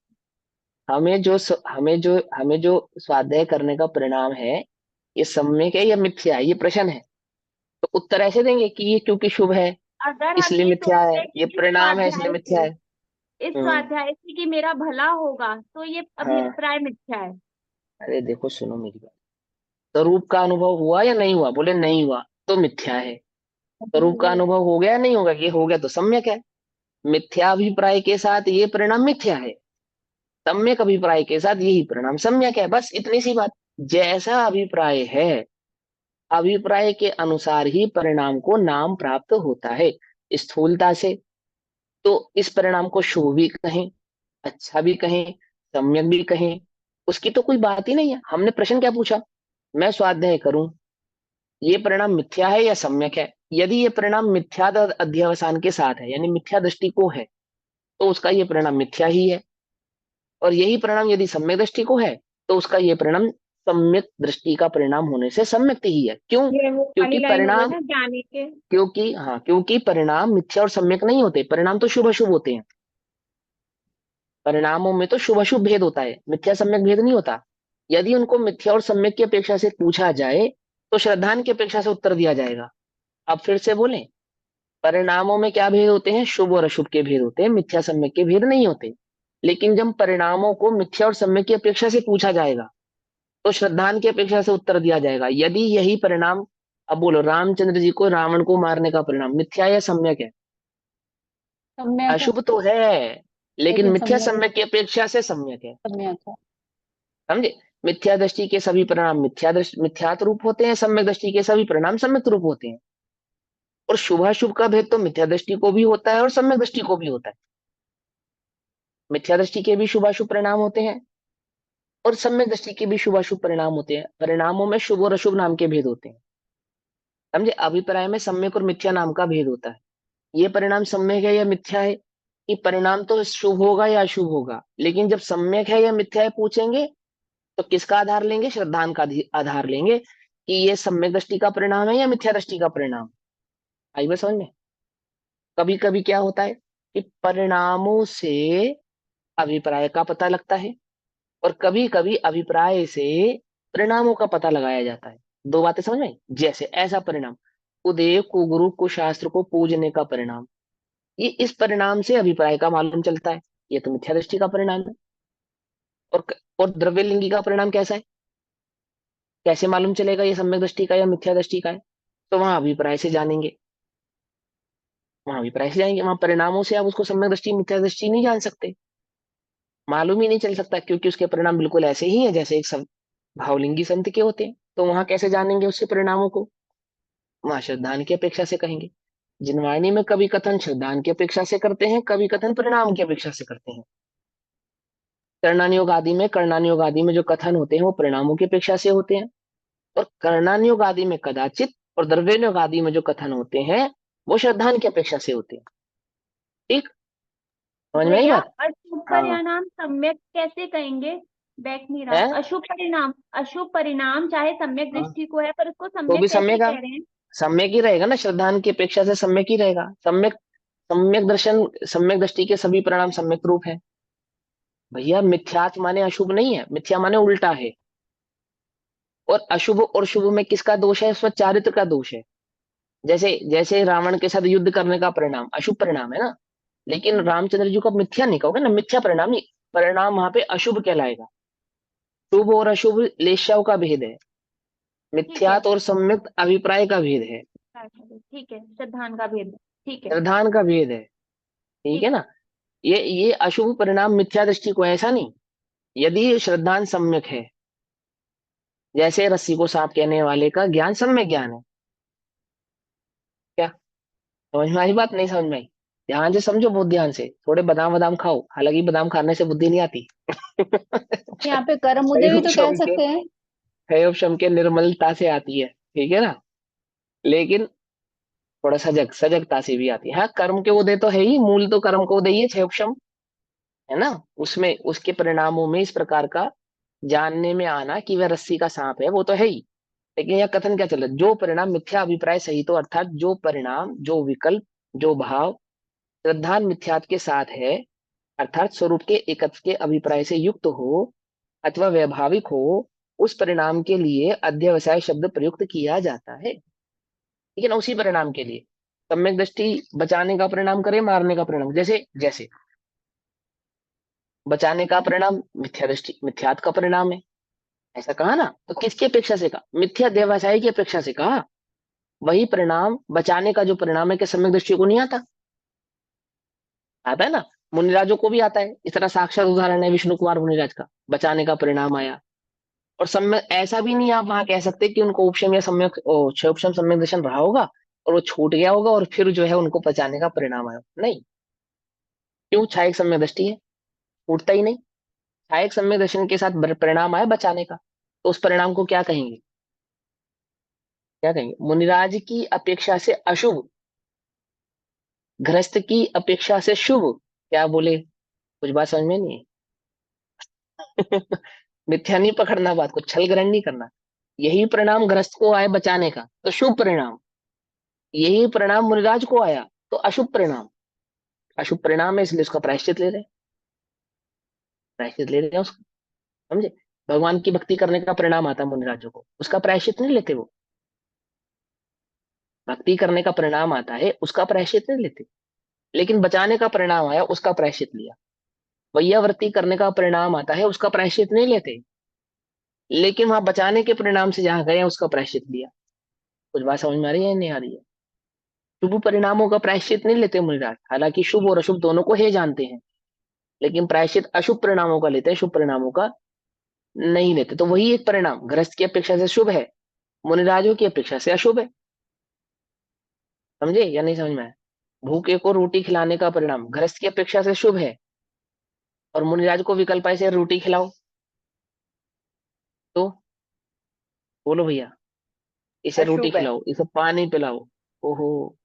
हमें जो स्वाध्याय करने का परिणाम है, ये सम्यक है या मिथ्या है, ये प्रश्न है। तो उत्तर ऐसे देंगे कि ये क्योंकि शुभ है अगर हम इसलिए ये मिथ्या है, सोचते ये कि परिणाम है इसलिए मिथ्या है। इस हम्म। स्वाध्याय से कि मेरा भला होगा, तो ये हाँ, अभिप्राय मिथ्या है। अरे देखो सुनो मेरी बात। स्वरूप का अनुभव हुआ या नहीं हुआ? बोले नहीं हुआ, तो मिथ्या है। स्वरूप का अनुभव हो गया नहीं होगा? ये हो गया तो सम्यक है। मिथ्याभिप्राय के साथ ये परिणाम मिथ्या है, सम्यक अभिप्राय के साथ यही परिणाम सम्यक है। बस इतनी सी बात। जैसा अभिप्राय है, अभिप्राय के अनुसार ही परिणाम को नाम प्राप्त होता है। स्थूलता से तो इस परिणाम को शुभ भी कहें, अच्छा भी कहें, सम्यक भी कहें, उसकी तो कोई बात ही नहीं है। हमने प्रश्न क्या पूछा? मैं स्वाध्याय करूं, ये परिणाम मिथ्या है या सम्यक है? यदि ये परिणाम मिथ्या अध्यवसान के साथ है, यानी मिथ्या दृष्टि को है, तो उसका ये परिणाम मिथ्या ही है। और यही परिणाम यदि सम्यक दृष्टि को है, तो उसका ये परिणाम सम्यक दृष्टि का परिणाम होने से सम्यक ही है। क्यों? ये वो क्योंकि वाली लाइन हो गई परिणाम, ना ज्ञानी के। क्योंकि परिणाम मिथ्या और सम्यक नहीं होते, परिणाम तो शुभ अशुभ होते हैं। परिणामों में तो शुभ अशुभ भेद होता है, मिथ्या सम्यक भेद नहीं होता। यदि उनको मिथ्या और सम्यक की अपेक्षा से पूछा जाए, तो श्रद्धान की अपेक्षा से उत्तर दिया जाएगा। अब फिर से बोलें, परिणामों में क्या भेद होते हैं? शुभ और अशुभ के भेद होते हैं, मिथ्या सम्यक के भेद नहीं होते। लेकिन जब परिणामों को मिथ्या और सम्यक की अपेक्षा से पूछा जाएगा, तो श्रद्धान की अपेक्षा से उत्तर दिया जाएगा। यदि यही परिणाम, अब बोलो, रामचंद्र जी को रावण को मारने का परिणाम मिथ्या या सम्यक है? सम्यक है, अशुभ तो है, लेकिन लेकिन मिथ्या सम्यक सम्यक की अपेक्षा से सम्यक है। सम्यक है। समझे? मिथ्या दृष्टि के सभी परिणाम मिथ्यात रूप होते हैं, सम्यक दृष्टि के सभी परिणाम सम्यक रूप होते हैं। और शुभाशुभ का भेद तो मिथ्या दृष्टि को भी होता है और सम्यक दृष्टि को भी होता है। मिथ्या दृष्टि के भी शुभाशुभ परिणाम होते हैं और सम्यक दृष्टि के भी शुभाशुभ परिणाम होते हैं। परिणामों में शुभ और अशुभ नाम के भेद होते हैं। समझे? अभिप्राय में सम्यक और मिथ्या नाम का भेद होता है। ये परिणाम सम्यक है या मिथ्या है, कि परिणाम तो शुभ होगा या अशुभ होगा, लेकिन जब सम्यक है या मिथ्या है पूछेंगे, तो किसका आधार लेंगे? श्रद्धान का आधार लेंगे कि ये सम्यक दृष्टि का परिणाम है या मिथ्या दृष्टि का परिणाम। आई बात समझ में? कभी कभी क्या होता है कि परिणामों से अभिप्राय का पता लगता है, और कभी कभी अभिप्राय से परिणामों का पता लगाया जाता है। दो बातें समझ में? जैसे ऐसा परिणाम, कुदेव कुगुरु कुशास्त्र को पूजने का परिणाम, ये इस परिणाम से अभिप्राय का मालूम चलता है, ये तो मिथ्या दृष्टि का परिणाम है। और द्रव्यलिंगी का परिणाम कैसा है, कैसे मालूम चलेगा ये सम्यक दृष्टि का या मिथ्या दृष्टि का है? तो वहां अभिप्राय से जानेंगे, वहां अभिप्राय से जाएंगे। वहां परिणामों से आप उसको सम्यक दृष्टि मिथ्या दृष्टि नहीं जान सकते, मालूम ही नहीं चल सकता, क्योंकि उसके परिणाम बिल्कुल ऐसे ही है जैसे एक भावलिंगी संत के होते हैं। तो वहां कैसे जानेंगे उससे परिणामों को? वहां श्रद्धान की अपेक्षा से कहेंगे। जिनवाणी में कभी कथन श्रद्धान की अपेक्षा से करते हैं, कभी कथन परिणाम की अपेक्षा से करते हैं। कर्णानुयोग आदि में जो कथन होते हैं वो परिणामों की अपेक्षा से होते हैं, और कर्णानुयोग आदि में कदाचित, और द्रव्यानुयोग आदि में जो कथन होते हैं वो श्रद्धान की अपेक्षा से होते हैं। ठीक, समझ में आई भैया बात? अशुभ हाँ। परिणाम सम्यक कैसे कहेंगे? बैठ नहीं रहा। है? अशुभ परिणाम चाहे सम्यक हाँ, दृष्टि को है, पर उसको तो सम्यक भी कैसे सम्यक कह रहे हैं? सम्यक ही रहेगा ना, श्रद्धान की अपेक्षा से सम्यक ही रहेगा। सम्यक, सम्यक दर्शन, सम्यक दृष्टि के सभी परिणाम सम्यक रूप है। भैया मिथ्यात माने अशुभ नहीं है, मिथ्या माने उल्टा है। और अशुभ और शुभ में किसका दोष है? उसमें चारित्र का दोष है। जैसे जैसे रावण के साथ युद्ध करने का परिणाम अशुभ परिणाम है ना, लेकिन रामचंद्र जी को आप मिथ्या नहीं कहोगे ना, मिथ्या परिणाम नहीं, परिणाम वहां पे अशुभ कहलाएगा। शुभ और अशुभ लेशाओं का भेद है, ठीक है, मिथ्यात और सम्यक अभिप्राय का भेद है, ठीक है, श्रद्धान का भेद, ठीक है, प्रधान का भेद है। ठीक है ठीक है। ना? ये अशुभ परिणाम मिथ्या दृष्टि को है, ऐसा नहीं। यदि श्रद्धान सम्यक है, जैसे रस्सी को सांप कहने वाले का ज्ञान सम्यक ज्ञान है, क्या समझ में आई बात? नहीं समझ में आई? ध्यान से समझो, बहुत ध्यान से। थोड़े बादाम बादाम खाओ, हालांकि बादाम खाने से बुद्धि नहीं आती। यहाँ पे कर्म उदय भी हयोग तो कह शम के सकते हैं। हयोग शम के निर्मलता से आती है, ठीक है ना? लेकिन थोड़ा सजगता से भी आती है। हाँ, कर्म के उदय तो है ही, मूल तो कर्म को उदय ही है, क्षय उपशम, है ना? उसमें उसके परिणामों में इस प्रकार का जानने में आना कि वह रस्सी का सांप है, वो तो है ही। लेकिन यह कथन क्या चल रहा है? जो परिणाम मिथ्या अभिप्राय सहित हो, अर्थात जो परिणाम, जो विकल्प, जो भाव श्रद्धान मिथ्यात के साथ है, अर्थात स्वरूप के एकत्व के अभिप्राय से युक्त हो अथवा वैभाविक हो, उस परिणाम के लिए अध्यवसाय शब्द प्रयुक्त किया जाता है। ठीक है ना? उसी परिणाम के लिए सम्यक दृष्टि बचाने का परिणाम करे, मारने का परिणाम। जैसे जैसे बचाने का परिणाम मिथ्या दृष्टि मिथ्यात का परिणाम है, ऐसा कहा ना? तो किसकी अपेक्षा से कहा? मिथ्या देवासाई की अपेक्षा से कहा। वही परिणाम बचाने का जो परिणाम है, कि सम्यक दृष्टि को नहीं आता? आता है ना, मुनिराजों को भी आता है। इस तरह साक्षात उदाहरण है विष्णु कुमार मुनिराज का, बचाने का परिणाम आया। और सम्यक ऐसा भी नहीं आप वहां कह सकते कि उनको उपशम या सम्यक क्षयोपशम सम्यक दर्शन रहा होगा और वो छूट गया होगा और फिर जो है उनको बचाने का परिणाम आया, नहीं। क्यों? छायक सम्यक दृष्टि है, छूटता ही नहीं। छायक सम्यक दर्शन के साथ परिणाम आया बचाने का, तो उस परिणाम को क्या कहेंगे? क्या कहेंगे? मुनिराज की अपेक्षा से अशुभ, गृहस्थ की अपेक्षा से शुभ। क्या बोले? कुछ बात समझ में नहीं है। मिथ्या नहीं पकड़ना, बात को छल ग्रहण नहीं करना। यही परिणाम गृहस्थ को आए बचाने का तो शुभ परिणाम, यही परिणाम मुनिराज को आया तो अशुभ परिणाम। अशुभ परिणाम है इसलिए उसका प्रायश्चित ले रहे हैं, प्रायश्चित ले रहे हैं उसका। समझे? भगवान की भक्ति करने का परिणाम आता है मुनिराजों को, उसका प्रायश्चित नहीं लेते वो। भक्ति करने का परिणाम आता है, उसका प्रायश्चित नहीं लेते। लेकिन बचाने का परिणाम आया, उसका प्रायश्चित लिया। वैयावृत्ति करने का परिणाम आता है, उसका प्रायश्चित नहीं लेते। लेकिन वहां बचाने के परिणाम से जहां गए उसका प्रायश्चित लिया। कुछ बात समझ में आ रही है नहीं आ रही है? शुभ परिणामों का प्रायश्चित नहीं लेते मुनिराज, हालांकि शुभ और अशुभ दोनों को ही जानते हैं, लेकिन प्रायश्चित अशुभ परिणामों का लेते हैं, शुभ परिणामों का नहीं लेते। तो वही एक परिणाम गृहस्थ की अपेक्षा से शुभ है, मुनिराजों की अपेक्षा से अशुभ है। समझे या नहीं समझ में आया? भूखे को रोटी खिलाने का परिणाम गृहस्थ की अपेक्षा से शुभ है, और मुनिराज को विकल्प ऐसे रोटी खिलाओ तो बोलो भैया, इसे रोटी अशुभ है। खिलाओ, इसे पानी पिलाओ। ओहो,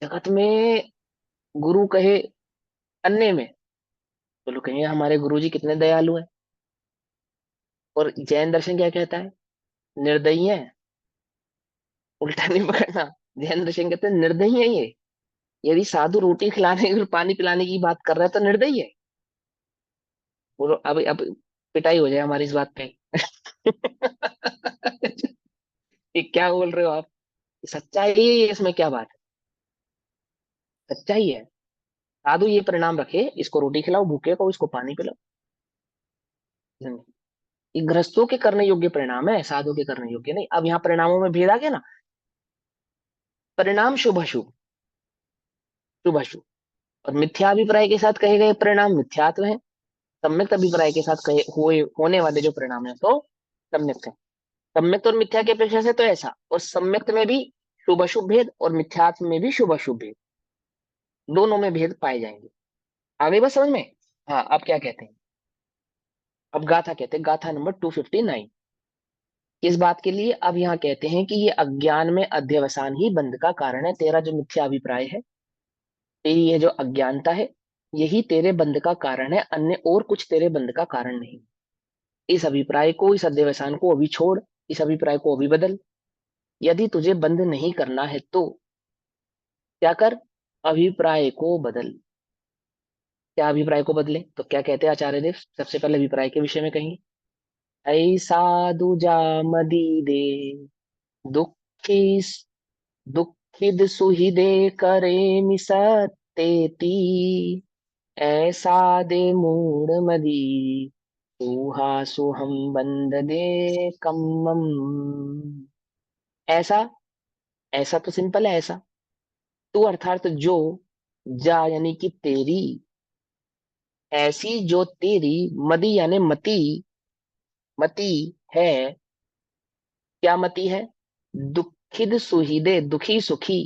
जगत में गुरु कहे अन्य में, तो लोग कहेंगे हमारे गुरुजी कितने दयालु हैं। और जैन दर्शन क्या कहता है? निर्दयी है। उल्टा नहीं पकड़ना। जैन दर्शन कहते हैं निर्दयी है ये। यदि साधु रोटी खिलाने और पानी पिलाने की बात कर रहा है तो निर्दयी है। बोलो अब पिटाई हो जाए हमारी इस बात पे। ये क्या बोल रहे हो आप? सच्चाई है ये, इसमें क्या बात है? सच्चाई है। साधु ये परिणाम रखे, इसको रोटी खिलाओ भूखे को, इसको पानी पिलाओ। ये गृहस्थों के करने योग्य परिणाम है, साधु के करने योग्य नहीं। अब यहाँ परिणामों में भेद आ गया ना। परिणाम शुभ अशुभ, शुभ अशुभ, और मिथ्याभिप्राय के साथ कहे गए परिणाम मिथ्यात्व है। सम्यक अभिप्राय के साथ कहे हुए होने वाले जो परिणाम है तो सम्यक है। सम्यक और मिथ्या की अपेक्षा से तो ऐसा, और सम्यक में भी शुभ अशुभ भेद और मिथ्यात्व में भी शुभ अशुभ भेद, दोनों में भेद पाए जाएंगे। आगे बस समझ में? हाँ, अब क्या कहते हैं? अब गाथा कहते हैं, गाथा नंबर 259। किस बात के लिए? अब यहाँ कहते हैं कि ये अज्ञान में अध्यवसान ही बंध का कारण है। तेरा जो मिथ्या अभिप्राय है, तेरी ये जो अज्ञानता है, यही तेरे बंध का कारण है, अन्य और कुछ तेरे बंध का कारण नहीं। इस अभिप्राय को, इस अध्यवसान को अभी छोड़, इस अभिप्राय को अभी बदल। यदि तुझे बंद नहीं करना है तो क्या कर? अभिप्राय को बदल। क्या अभिप्राय को बदले? तो क्या कहते हैं आचार्य देव? सबसे पहले अभिप्राय के विषय में कहेंगे, ऐसा दुजा मदी दे दुखी दुखिद सुहिदे करे मिसतेती, ऐसा दे मूड मदी सुहा सुहम बंद दे कम्मम। ऐसा, ऐसा तो सिंपल है ऐसा। तू अर्थात जो, जा यानी कि तेरी, ऐसी जो तेरी, मदी यानी मति, मति है। क्या मति है? दुखिद सुहिदे, दुखी सुखी,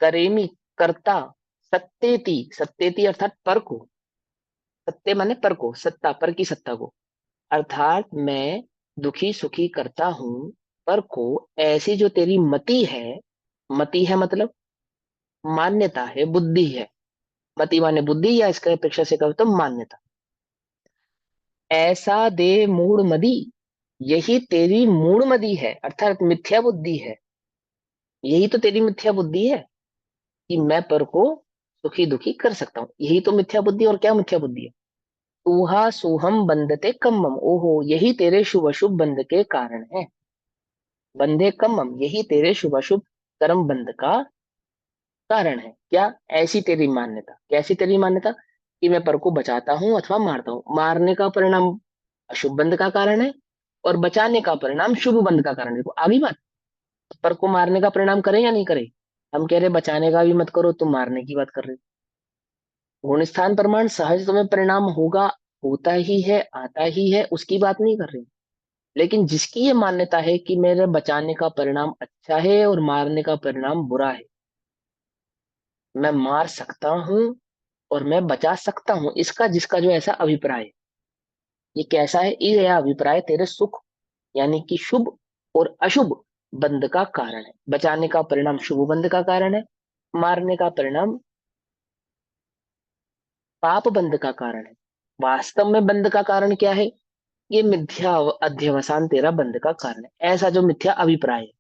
करेमी करता, सत्तेति, सत्तेति अर्थात पर को, सत्ते माने पर को, सत्ता, पर की सत्ता को। अर्थात मैं दुखी सुखी करता हूं पर को, ऐसी जो तेरी मति है। मति है मतलब मान्यता है, बुद्धि है। मति माने बुद्धि, या इसका अपेक्षा से कहो तो मान्यता। ऐसा दे मूढ़ मदी, यही तेरी मूढ़ मदी है, अर्थात मिथ्या बुद्धि है। यही तो तेरी मिथ्या बुद्धि है कि मैं पर को सुखी दुखी कर सकता हूं। यही तो मिथ्या बुद्धि। और क्या मिथ्या बुद्धि है? ऊहा सोहम बंधते कम्मम, ओहो यही तेरे शुभ अशुभ बंध के कारण है। बंधे कम्मम, यही तेरे शुभ अशुभ कर्म बंध का कारण है। क्या? ऐसी तेरी मान्यता। कैसी तेरी मान्यता? कि मैं पर को बचाता हूं अथवा मारता हूं। मारने का परिणाम अशुभ बंध का कारण है, और बचाने का परिणाम शुभ बंध का कारण है। देखो आगे बात, पर को मारने का परिणाम करें या नहीं करें? हम कह रहे बचाने का भी मत करो, तुम मारने की बात कर रहे हो। गुण स्थान प्रमाण सहज तुम्हें परिणाम होगा, होता ही है, आता ही है, उसकी बात नहीं कर रहे। लेकिन जिसकी ये मान्यता है कि मेरे बचाने का परिणाम अच्छा है और मारने का परिणाम बुरा है, मैं मार सकता हूं और मैं बचा सकता हूं, इसका जिसका जो ऐसा अभिप्राय है, ये कैसा है? ये अभिप्राय तेरे सुख यानी कि शुभ और अशुभ बंध का कारण है। बचाने का परिणाम शुभ बंध का कारण है, मारने का परिणाम पाप बंध का कारण है। वास्तव में बंध का कारण क्या है? ये मिथ्या अध्यवसान तेरा बंध का कारण है। ऐसा जो मिथ्या अभिप्राय है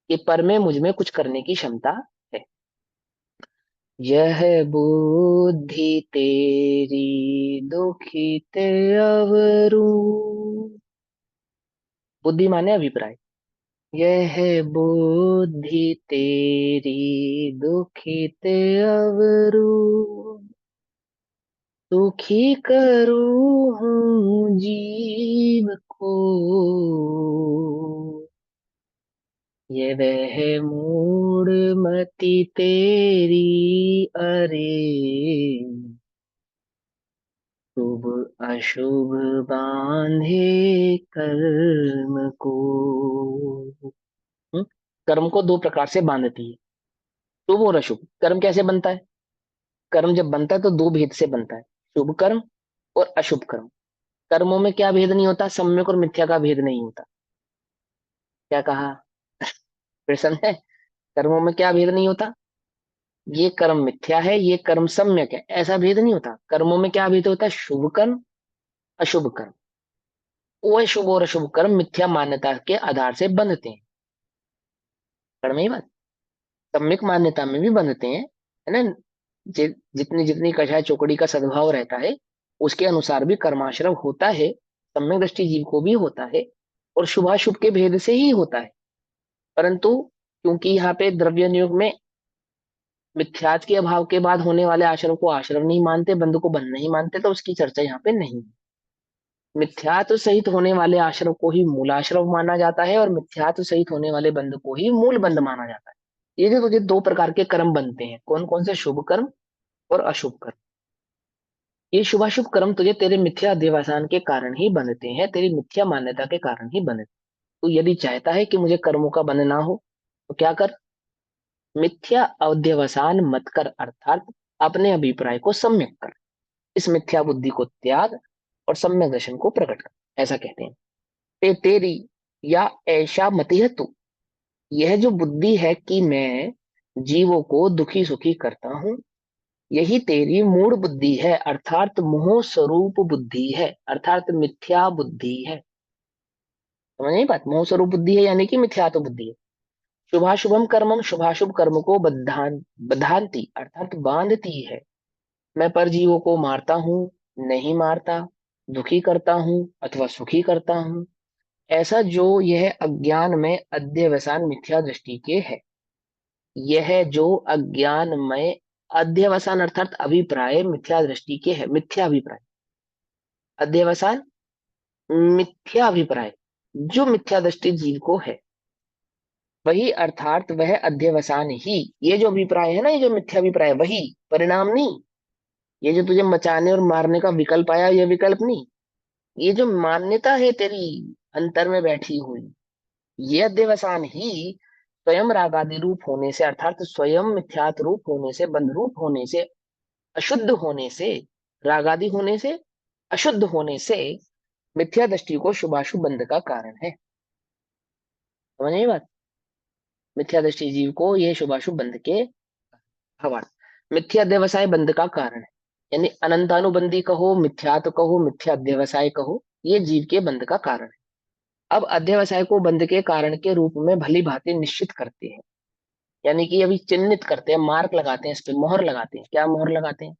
कि पर में मुझ में कुछ करने की क्षमता है। यह बुद्धि तेरी दुखित अवरु, बुद्धि माने अभिप्राय। यह बुद्धि तेरी दुखित अवरु, दुखी करूं हूँ जीव को, ये वह मूड मति तेरी अरे, शुभ अशुभ बांधे कर्म को। हम्म? कर्म को दो प्रकार से बांधती है, शुभ और अशुभ। कर्म कैसे बनता है? कर्म जब बनता है तो दो भेद से बनता है, शुभ कर्म और अशुभ कर्म। कर्मों में क्या भेद नहीं होता? सम्यक और मिथ्या का भेद नहीं होता। क्या कहा? फिर समझे? कर्मों में क्या भेद नहीं होता? ये कर्म मिथ्या है, ये कर्म सम्यक है, ऐसा भेद नहीं होता। कर्मों में क्या भेद होता है? शुभ कर्म, अशुभ कर्म। वो शुभ और अशुभ कर्म मिथ्या मान्यता के आधार से बंधते हैं। कर्म ही बात, सम्यक मान्यता में भी बंधते हैं, है ना। जितनी जितनी कषाय चौकड़ी का सद्भाव रहता है उसके अनुसार भी कर्माश्रव होता है। सम्यक दृष्टि जीव को भी होता है और शुभाशुभ के भेद से ही होता है। परंतु क्योंकि यहाँ पे द्रव्य नियोग में मिथ्यात्व के अभाव के बाद होने वाले आश्रव को आश्रव नहीं मानते, बंध को बंध नहीं मानते, तो उसकी चर्चा यहाँ पे नहीं है। मिथ्यात्व सहित होने वाले आश्रव को ही मूलाश्रव माना जाता है और मिथ्यात्व सहित होने वाले बंध को ही मूल बंध माना जाता है। ये जो तुझे दो प्रकार के कर्म बनते हैं, कौन कौन से? शुभ कर्म और अशुभ कर्म। ये शुभाशुभ कर्म तुझे तेरे मिथ्या अध्यवसान के कारण ही बनते हैं, तेरी मिथ्या मान्यता के कारण ही बनते। तू यदि चाहता है कि मुझे कर्मों का बंध ना हो तो क्या कर? मिथ्या अध्यवसान मत कर, अर्थात अपने अभिप्राय को सम्यक कर। इस मिथ्या बुद्धि को त्याग और सम्यक दर्शन को प्रकट कर, ऐसा कहते हैं। तेरी या ऐसा मति है तू, यह जो बुद्धि है कि मैं जीवों को दुखी सुखी करता हूं, यही तेरी मूढ़ बुद्धि है, अर्थात मोह स्वरूप बुद्धि है, अर्थात मिथ्या बुद्धि है। समझ नहीं बात? मोह स्वरूप बुद्धि है यानी कि मिथ्यात्व बुद्धि है। शुभाशुभम कर्मम, शुभाशुभ कर्म को बधानती अर्थात बांधती है। मैं परजीवों को मारता हूँ, नहीं मारता, दुखी करता हूँ अथवा सुखी करता हूँ, ऐसा जो यह अज्ञान में अध्यवसान मिथ्या दृष्टि के है। यह जो अज्ञान में अध्यवसान अर्थात अभिप्राय मिथ्या दृष्टि के है, मिथ्या अभिप्राय, अध्यवसान मिथ्या अभिप्राय, जो मिथ्या दृष्टि जीव को है वही, अर्थात वह अध्यवसान ही। ये जो अभिप्राय है ना, ये जो मिथ्या अभिप्राय, वही परिणाम नहीं। ये जो तुझे मचाने और मारने का विकल्प आया, ये विकल्प नहीं। ये जो मान्यता है तेरी अंतर में बैठी हुई, ये अध्यवसान ही स्वयं रागादि रूप होने से, अर्थात स्वयं मिथ्यात रूप होने से, बंध रूप होने से, अशुद्ध होने से, रागादि होने से, अशुद्ध होने से मिथ्या दृष्टि को शुभाशुभ बंध का कारण है। समझ नहीं बात? मिथ्या दृष्टि जीव को यह शुभाशुभ बंध के हवा, मिथ्या अध्यवसाय बंध का कारण है। यानी अनंतानुबंधी कहो, मिथ्यात्व कहो, मिथ्या अध्यवसाय कहो, ये जीव के बंध का कारण है। अब अध्यवसाय को बंध के कारण के रूप में भली भांति निश्चित करते हैं, यानी कि अभी चिन्हित करते हैं, मार्क लगाते हैं, इस पे मोहर लगाते हैं। क्या मोहर लगाते हैं?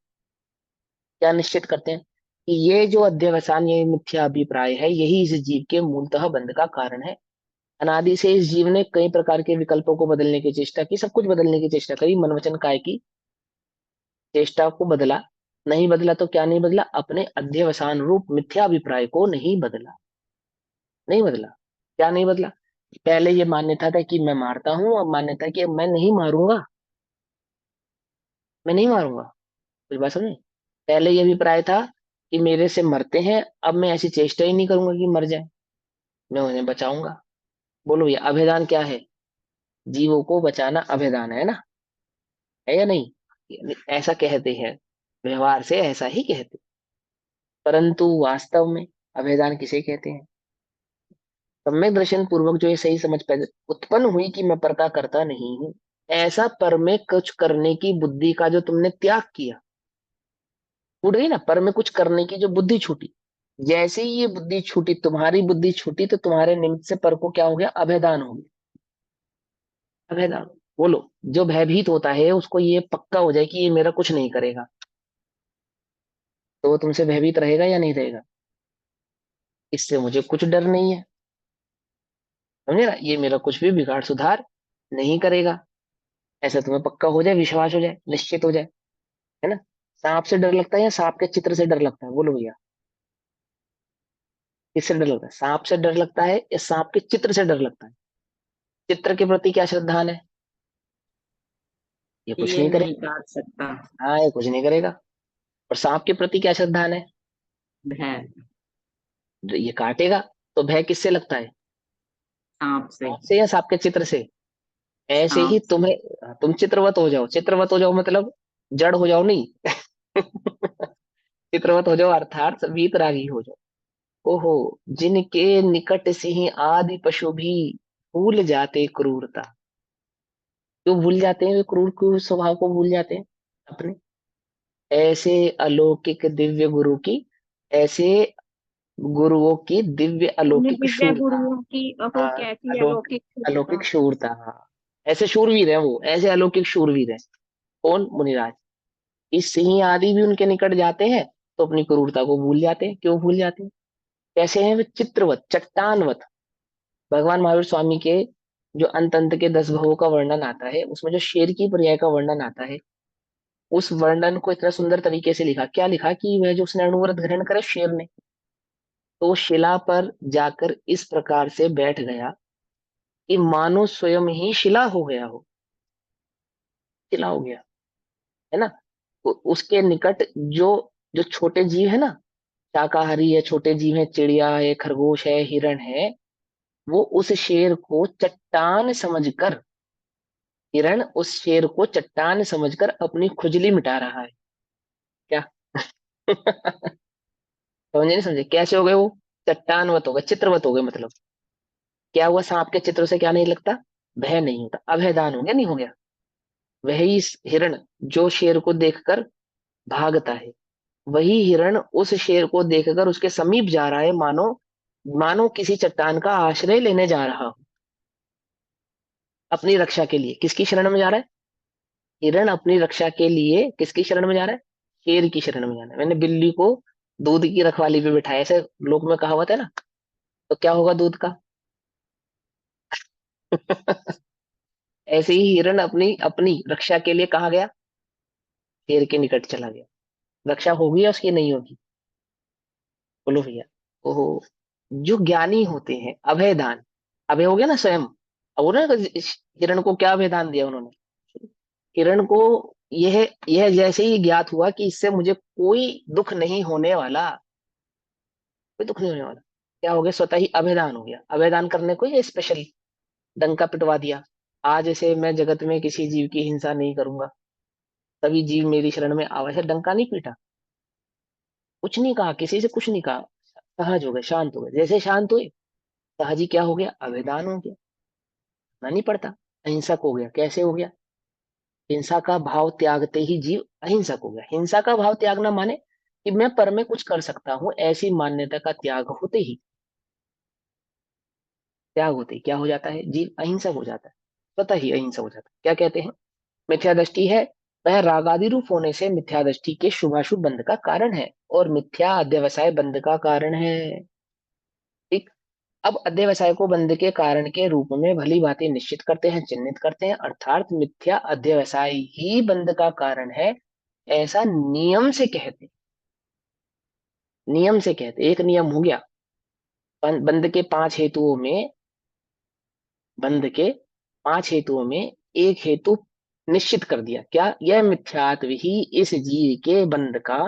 क्या निश्चित करते हैं? कि ये जो अध्यवसान, ये मिथ्या अभिप्राय है, यही इस जीव के मूलतः बंध का कारण है। अनादि से इस जीव ने कई प्रकार के विकल्पों को बदलने की चेष्टा की, सब कुछ बदलने की चेष्टा करी, मन वचन काय की चेष्टा को बदला, नहीं बदला तो क्या नहीं बदला? अपने अध्यवसान रूप मिथ्या अभिप्राय को नहीं बदला। नहीं बदला। क्या नहीं बदला? पहले ये मान्यता था कि मैं मारता हूं, अब मान्यता है कि अब मैं नहीं मारूंगा, मैं नहीं मारूंगा। कुछ बात समझे? पहले ये अभिप्राय था कि मेरे से मरते हैं, अब मैं ऐसी चेष्टा ही नहीं करूंगा कि मर जाए, मैं उन्हें बचाऊंगा। बोलो ये अभेदान क्या है? जीवों को बचाना अभेदान है ना, है या नहीं? यानी ऐसा कहते हैं, व्यवहार से ऐसा ही कहते, परंतु वास्तव में अभेदान किसे कहते हैं? सम्यक दर्शन पूर्वक जो ये सही समझ पैदा उत्पन्न हुई कि मैं पर का करता नहीं हूं, ऐसा पर में कुछ करने की बुद्धि का जो तुमने त्याग किया, छूट गई ना, पर में कुछ करने की जो बुद्धि छूटी, जैसे ही ये बुद्धि छूटी, तुम्हारी बुद्धि छूटी, तो तुम्हारे निमित्त से पर को क्या हो गया, अभेदान हो गया। अभेदान, बोलो, जो भयभीत होता है उसको ये पक्का हो जाए कि ये मेरा कुछ नहीं करेगा, तो वो तुमसे भयभीत रहेगा या नहीं रहेगा, इससे मुझे कुछ डर नहीं है, समझे ना, ये मेरा कुछ भी बिगाड़ सुधार नहीं करेगा, ऐसा तुम्हें पक्का हो जाए, विश्वास हो जाए, निश्चित हो जाए, है ना। सांप से डर लगता है या सांप के चित्र से डर लगता है, बोलो भैया, किससे डर लगता है, सांप से डर लगता है या सांप के चित्र से डर लगता है। चित्र के प्रति क्या श्रद्धान है, ये कुछ ये नहीं नहीं करेगा। काट सकता। हाँ, ये कुछ नहीं करेगा। और सांप के प्रति क्या श्रद्धान है, भय। ये काटेगा। तो भय किससे लगता है, सांप से। सांप से या सांप के चित्र से। ऐसे ही सांप से। तुम्हें, तुम चित्रवत हो जाओ, चित्रवत हो जाओ मतलब जड़ हो जाओ नहीं चित्रवत हो जाओ अर्थात वीतरागी हो जाओ। ओहो, जिनके निकट से ही आदि पशु भी भूल जाते क्रूरता, क्यों भूल जाते हैं, वे क्रूर क्रूर स्वभाव को भूल जाते हैं अपने, ऐसे अलौकिक दिव्य गुरु की, ऐसे गुरुओं की दिव्य उन्हें अलौकिक दिव्य शूरता। गुरुओं की हाँ, कैसी अलौकिक अलौकिक क्षमता। शूरता, हाँ, ऐसे शूरवीर है वो, ऐसे अलौकिक शूरवीर है। कौन, मुनिराज। इस सिंह आदि भी उनके निकट जाते हैं तो अपनी क्रूरता को भूल जाते हैं, क्यों भूल जाते हैं, कैसे हैं वे, चित्रवत, चट्टानवत। भगवान महावीर स्वामी के जो अंत अंत के 10 भवों का वर्णन आता है, उसमें जो शेर की पर्याय का वर्णन आता है, उस वर्णन को इतना सुंदर तरीके से लिखा, क्या लिखा कि वह जो उसने अणुव्रत ग्रहण करे शेर ने, तो वो शिला पर जाकर इस प्रकार से बैठ गया कि मानो स्वयं ही शिला हो गया हो, शिला हो गया, है ना। उसके निकट जो जो छोटे जीव है ना, शाकाहारी है, छोटे जीव है, चिड़िया है, खरगोश है, हिरण है, वो उस शेर को चट्टान समझकर, हिरण उस शेर को चट्टान समझकर अपनी खुजली मिटा रहा है, क्या समझे नहीं समझे, कैसे हो गए वो, चट्टानवत हो गए, चित्रवत हो गए, मतलब क्या हुआ, सांप के चित्र से क्या नहीं लगता, भय नहीं होता, अभयदान हो गया, नहीं हो गया। वही हिरण जो शेर को देखकर भागता है, वही हिरण उस शेर को देखकर उसके समीप जा रहा है, मानो मानो किसी चट्टान का आश्रय लेने जा रहा हो, अपनी रक्षा के लिए। किसकी शरण में जा रहा है, हिरण अपनी रक्षा के लिए किसकी शरण में जा रहा है, शेर की शरण में जाना है। मैंने बिल्ली को दूध की रखवाली पे बिठाया, ऐसे लोक में कहावत है ना, तो क्या होगा दूध का ऐसे ही हिरण अपनी अपनी रक्षा के लिए कहा गया, शेर के निकट चला गया। रक्षा होगी या उसकी नहीं होगी, बोलो भैया। ओहो, जो ज्ञानी होते हैं, अभय दान, अभय हो गया ना स्वयं। अब उन्होंने हिरण को क्या अभय दान दिया उन्होंने, हिरण को यह जैसे ही ज्ञात हुआ कि इससे मुझे कोई दुख नहीं होने वाला, कोई दुख नहीं होने वाला, क्या हो गया, स्वतः ही अभयदान हो गया। अभयदान करने को ये स्पेशल डंका पिटवा दिया, आज ऐसे मैं जगत में किसी जीव की हिंसा नहीं करूंगा, सभी जीव मेरी शरण में आवा, ऐसे डंका नहीं पीटा, कुछ नहीं कहा, किसी से कुछ नहीं कहा, सहज हो गए, शांत हो गए, जैसे शांत हुए सहज ही क्या हो गया, अभयदान हो गया, ना नहीं पड़ता, अहिंसक हो गया। कैसे हो गया, हिंसा का भाव त्यागते ही जीव अहिंसक हो गया। हिंसा का भाव त्यागना माने कि मैं पर में कुछ कर सकता हूं, ऐसी मान्यता का त्याग होते ही, त्याग होते ही क्या हो जाता है, जीव अहिंसक हो जाता है, स्वतः ही अहिंसक हो जाता है। क्या कहते हैं, मिथ्या दृष्टि है, वह रागादि रूप होने से मिथ्या दृष्टि के शुभाशुभ बंध का कारण है, और मिथ्या अध्यवसाय बंध का कारण है। ठीक। अब अध्यवसाय को बंध के कारण के रूप में भली भांति निश्चित करते हैं, चिन्हित करते हैं, अर्थात मिथ्या अध्यवसाय ही बंध का कारण है, ऐसा नियम से कहते हैं। नियम से कहते, एक नियम हो गया, बंध के 5 हेतुओं में, बंध के 5 हेतुओं में एक हेतु निश्चित कर दिया, क्या, यह मिथ्यात्व ही इस जीव के बंध का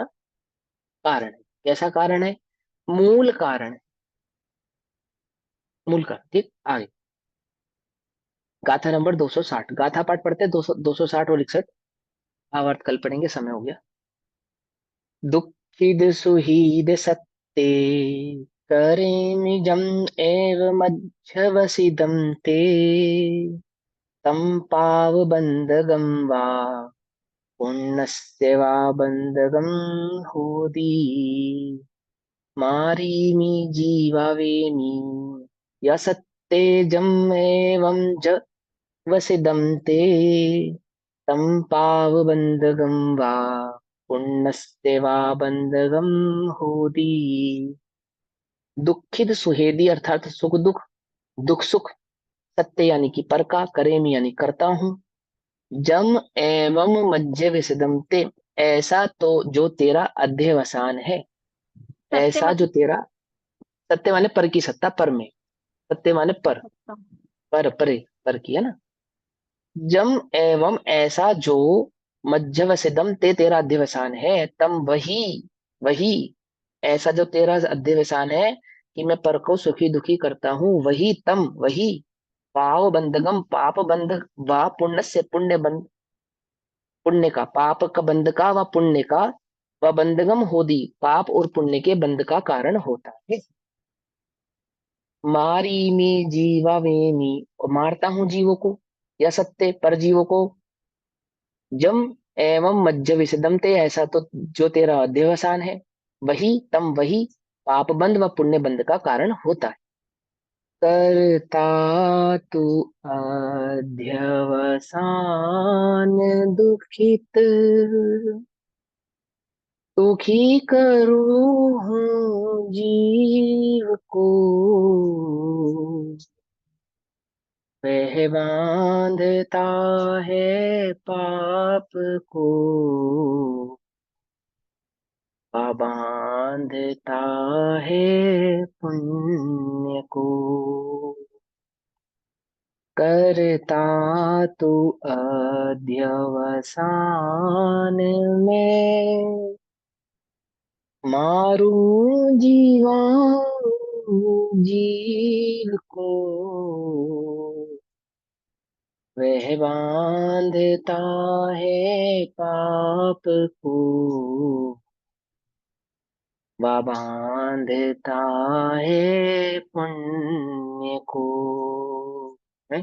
कारण है। कैसा कारण है, मूल कारण है, मूल कारण। ठीक, आगे गाथा नंबर 260, गाथा पाठ पढ़ते हैं, 260 और 61, भावार्थ कल पढ़ेंगे, समय हो गया। दुखिद सुहीद सत्ते करेमिजम् एव मध्यवसिदं ते तं पावबन्धगं वा पुण्यस्य वा बन्धगं होदी मारीमि जीवावेमि यसत्तेजम् एवं च वसिदं ते तं पावबन्धगं वा पुण्यस्य वा बन्धगं होदी। दुखित सुहेदी अर्थात सुख दुख, दुख सुख, सत्य यानी कि पर का, करेमी यानी करता हूं, जम एवं मज्ज विसदम ते, ऐसा तो जो तेरा अध्यवसान है, ऐसा जो तेरा, सत्य माने पर की सत्ता, पर में, सत्य माने पर परे, पर की है ना। जम एवं ऐसा जो मज्जवसिदम ते तेरा अध्यवसान है, तम वही, वही ऐसा जो तेरा अध्यवसान है कि मैं पर को सुखी दुखी करता हूँ, वही तम, वही पाव बंधगम, पाप बंध व पुण्य से, पुण्य बंध, पुण्य का, पाप का बंध का व पुण्य का, व बंधगम होदी, पाप और पुण्य के बंध का कारण होता है। मारी में जीवा वेमी, और मारता हूं जीवों को, या सत्य पर जीवों को, जम एवं मज्ज विसदम ते, ऐसा तो जो तेरा अध्यवसान है, वही तम, वही पाप बंध व पुण्य बंध का कारण होता है। करता तू अध्यवसान दुखित, दुखी करूं हूँ जीव को, वह बांधता है पाप को, बांधता है पुण्य को। करता तू अध्यवसान में, मारूं जीवा जीव को, वह बांधता है पाप को, वह बांधता है पुण्य को। है?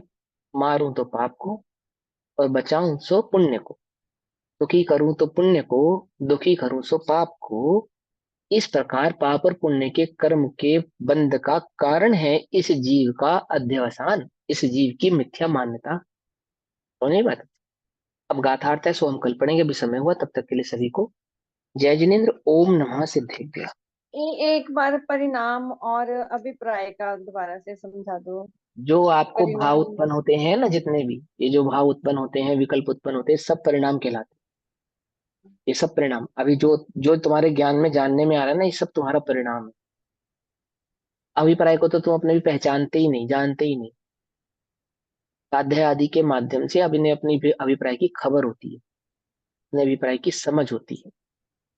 मारूं तो पाप को और बचाऊं सो पुण्य को, दुखी करूं तो पुण्य को, दुखी करूं सो पाप को। इस प्रकार पाप और पुण्य के कर्म के बंध का कारण है इस जीव का अध्यवसान, इस जीव की मिथ्या मान्यता। तो नहीं बात। अब गाथार्थ है सो हम कल पढ़ेंगे, अभी समय हुआ, तब तक के लिए सभी को जय जिनेन्द्र, ओम नमः सिद्धेभ्यः। एक बार परिणाम और अभिप्राय का दोबारा से समझा दो। जो आपको भाव परिणाम उत्पन्न होते हैं ना, जितने भी ये जो भाव उत्पन्न होते हैं, विकल्प उत्पन्न होते हैं, सब परिणाम कहलाते हैं। ये सब परिणाम अभी जो जो तुम्हारे ज्ञान में जानने में आ रहा है ना, ये सब तुम्हारा परिणाम है। अभिप्राय को तो तुम अपने भी पहचानते ही नहीं, जानते ही नहीं। साध्य आदि के माध्यम से अब इन्हें अपनी अभिप्राय की खबर होती है, अपने अभिप्राय की समझ होती है।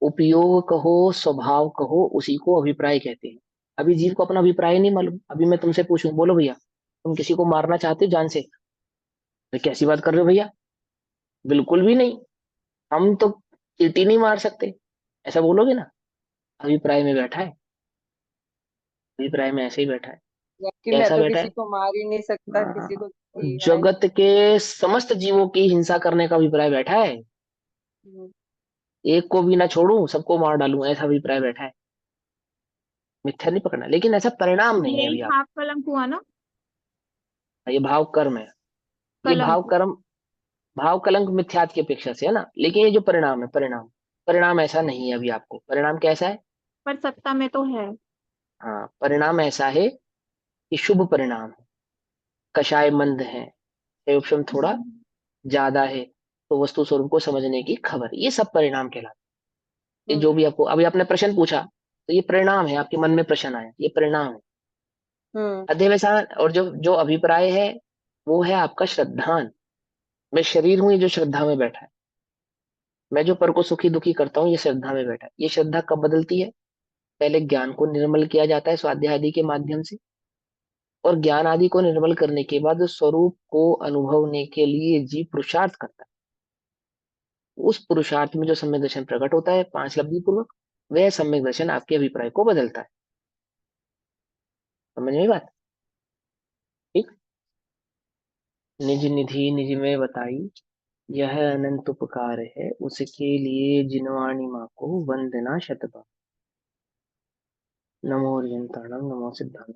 उपयोग कहो, स्वभाव कहो, उसी को अभिप्राय कहते हैं। अभी जीव को अपना अभिप्राय नहीं मालूम। अभी मैं तुमसे पूछूं, बोलो भैया तुम किसी को मारना चाहते हो जान से? तो कैसी बात कर रहे हो भैया, बिल्कुल भी नहीं, हम तो चींटी नहीं मार सकते, ऐसा बोलोगे ना? अभिप्राय में बैठा है, अभिप्राय में ऐसे ही बैठा है। जबकि मैं कैसा तो बैठा किसी है? को मार ही नहीं सकता, किसी को जगत के समस्त जीवों की हिंसा करने का अभिप्राय बैठा है। एक को भी ना छोड़ूं, सबको मार डालूं, ऐसा अभिप्राय बैठा है। मिथ्या नहीं पकड़ना, लेकिन ऐसा परिणाम नहीं है यही अभी आप। हाफ कलंक हुआ ना? ये भाव कर्म है, ये भाव कलंक। कर्म, भाव कलंक मिथ्यात की अपेक्षा से है ना, लेकिन ये जो परिणाम है, परिणाम, परिणाम ऐसा नहीं है अभी आपको। परिणाम कैसा है? पर सत्ता में तो है। हाँ, परिणाम ऐसा है कि शुभ परिणाम है, कषाय मंद है, एवं थोड़ा ज्यादा है, तो वस्तु स्वरूप को समझने की खबर, ये सब परिणाम कहलाते हैं। ये जो भी आपको अभी आपने प्रश्न पूछा, तो ये परिणाम है, आपके मन में प्रश्न आया, ये परिणाम है। अध्यवसान और जो जो अभिप्राय है, वो है आपका श्रद्धान। मैं शरीर हूं, ये जो श्रद्धा में बैठा है, मैं जो पर को सुखी दुखी करता हूँ, ये श्रद्धा में बैठा है। ये श्रद्धा कब बदलती है? पहले ज्ञान को निर्मल किया जाता है स्वाध्याय आदि के माध्यम से, और ज्ञान आदि को निर्मल करने के बाद स्वरूप को अनुभवने के लिए जीव पुरुषार्थ करता है। उस पुरुषार्थ में जो सम्यक दर्शन प्रकट होता है 5 लब्धि पूर्वक, वह सम्यक दर्शन आपके अभिप्राय को बदलता है। समझ में बात? ठीक। निज निधि निज में बताई, यह अनंत उपकार है, उसके लिए जिनवाणी माँ को वंदना शतबार। नमो अर्यंताणम नमो सिद्धांत।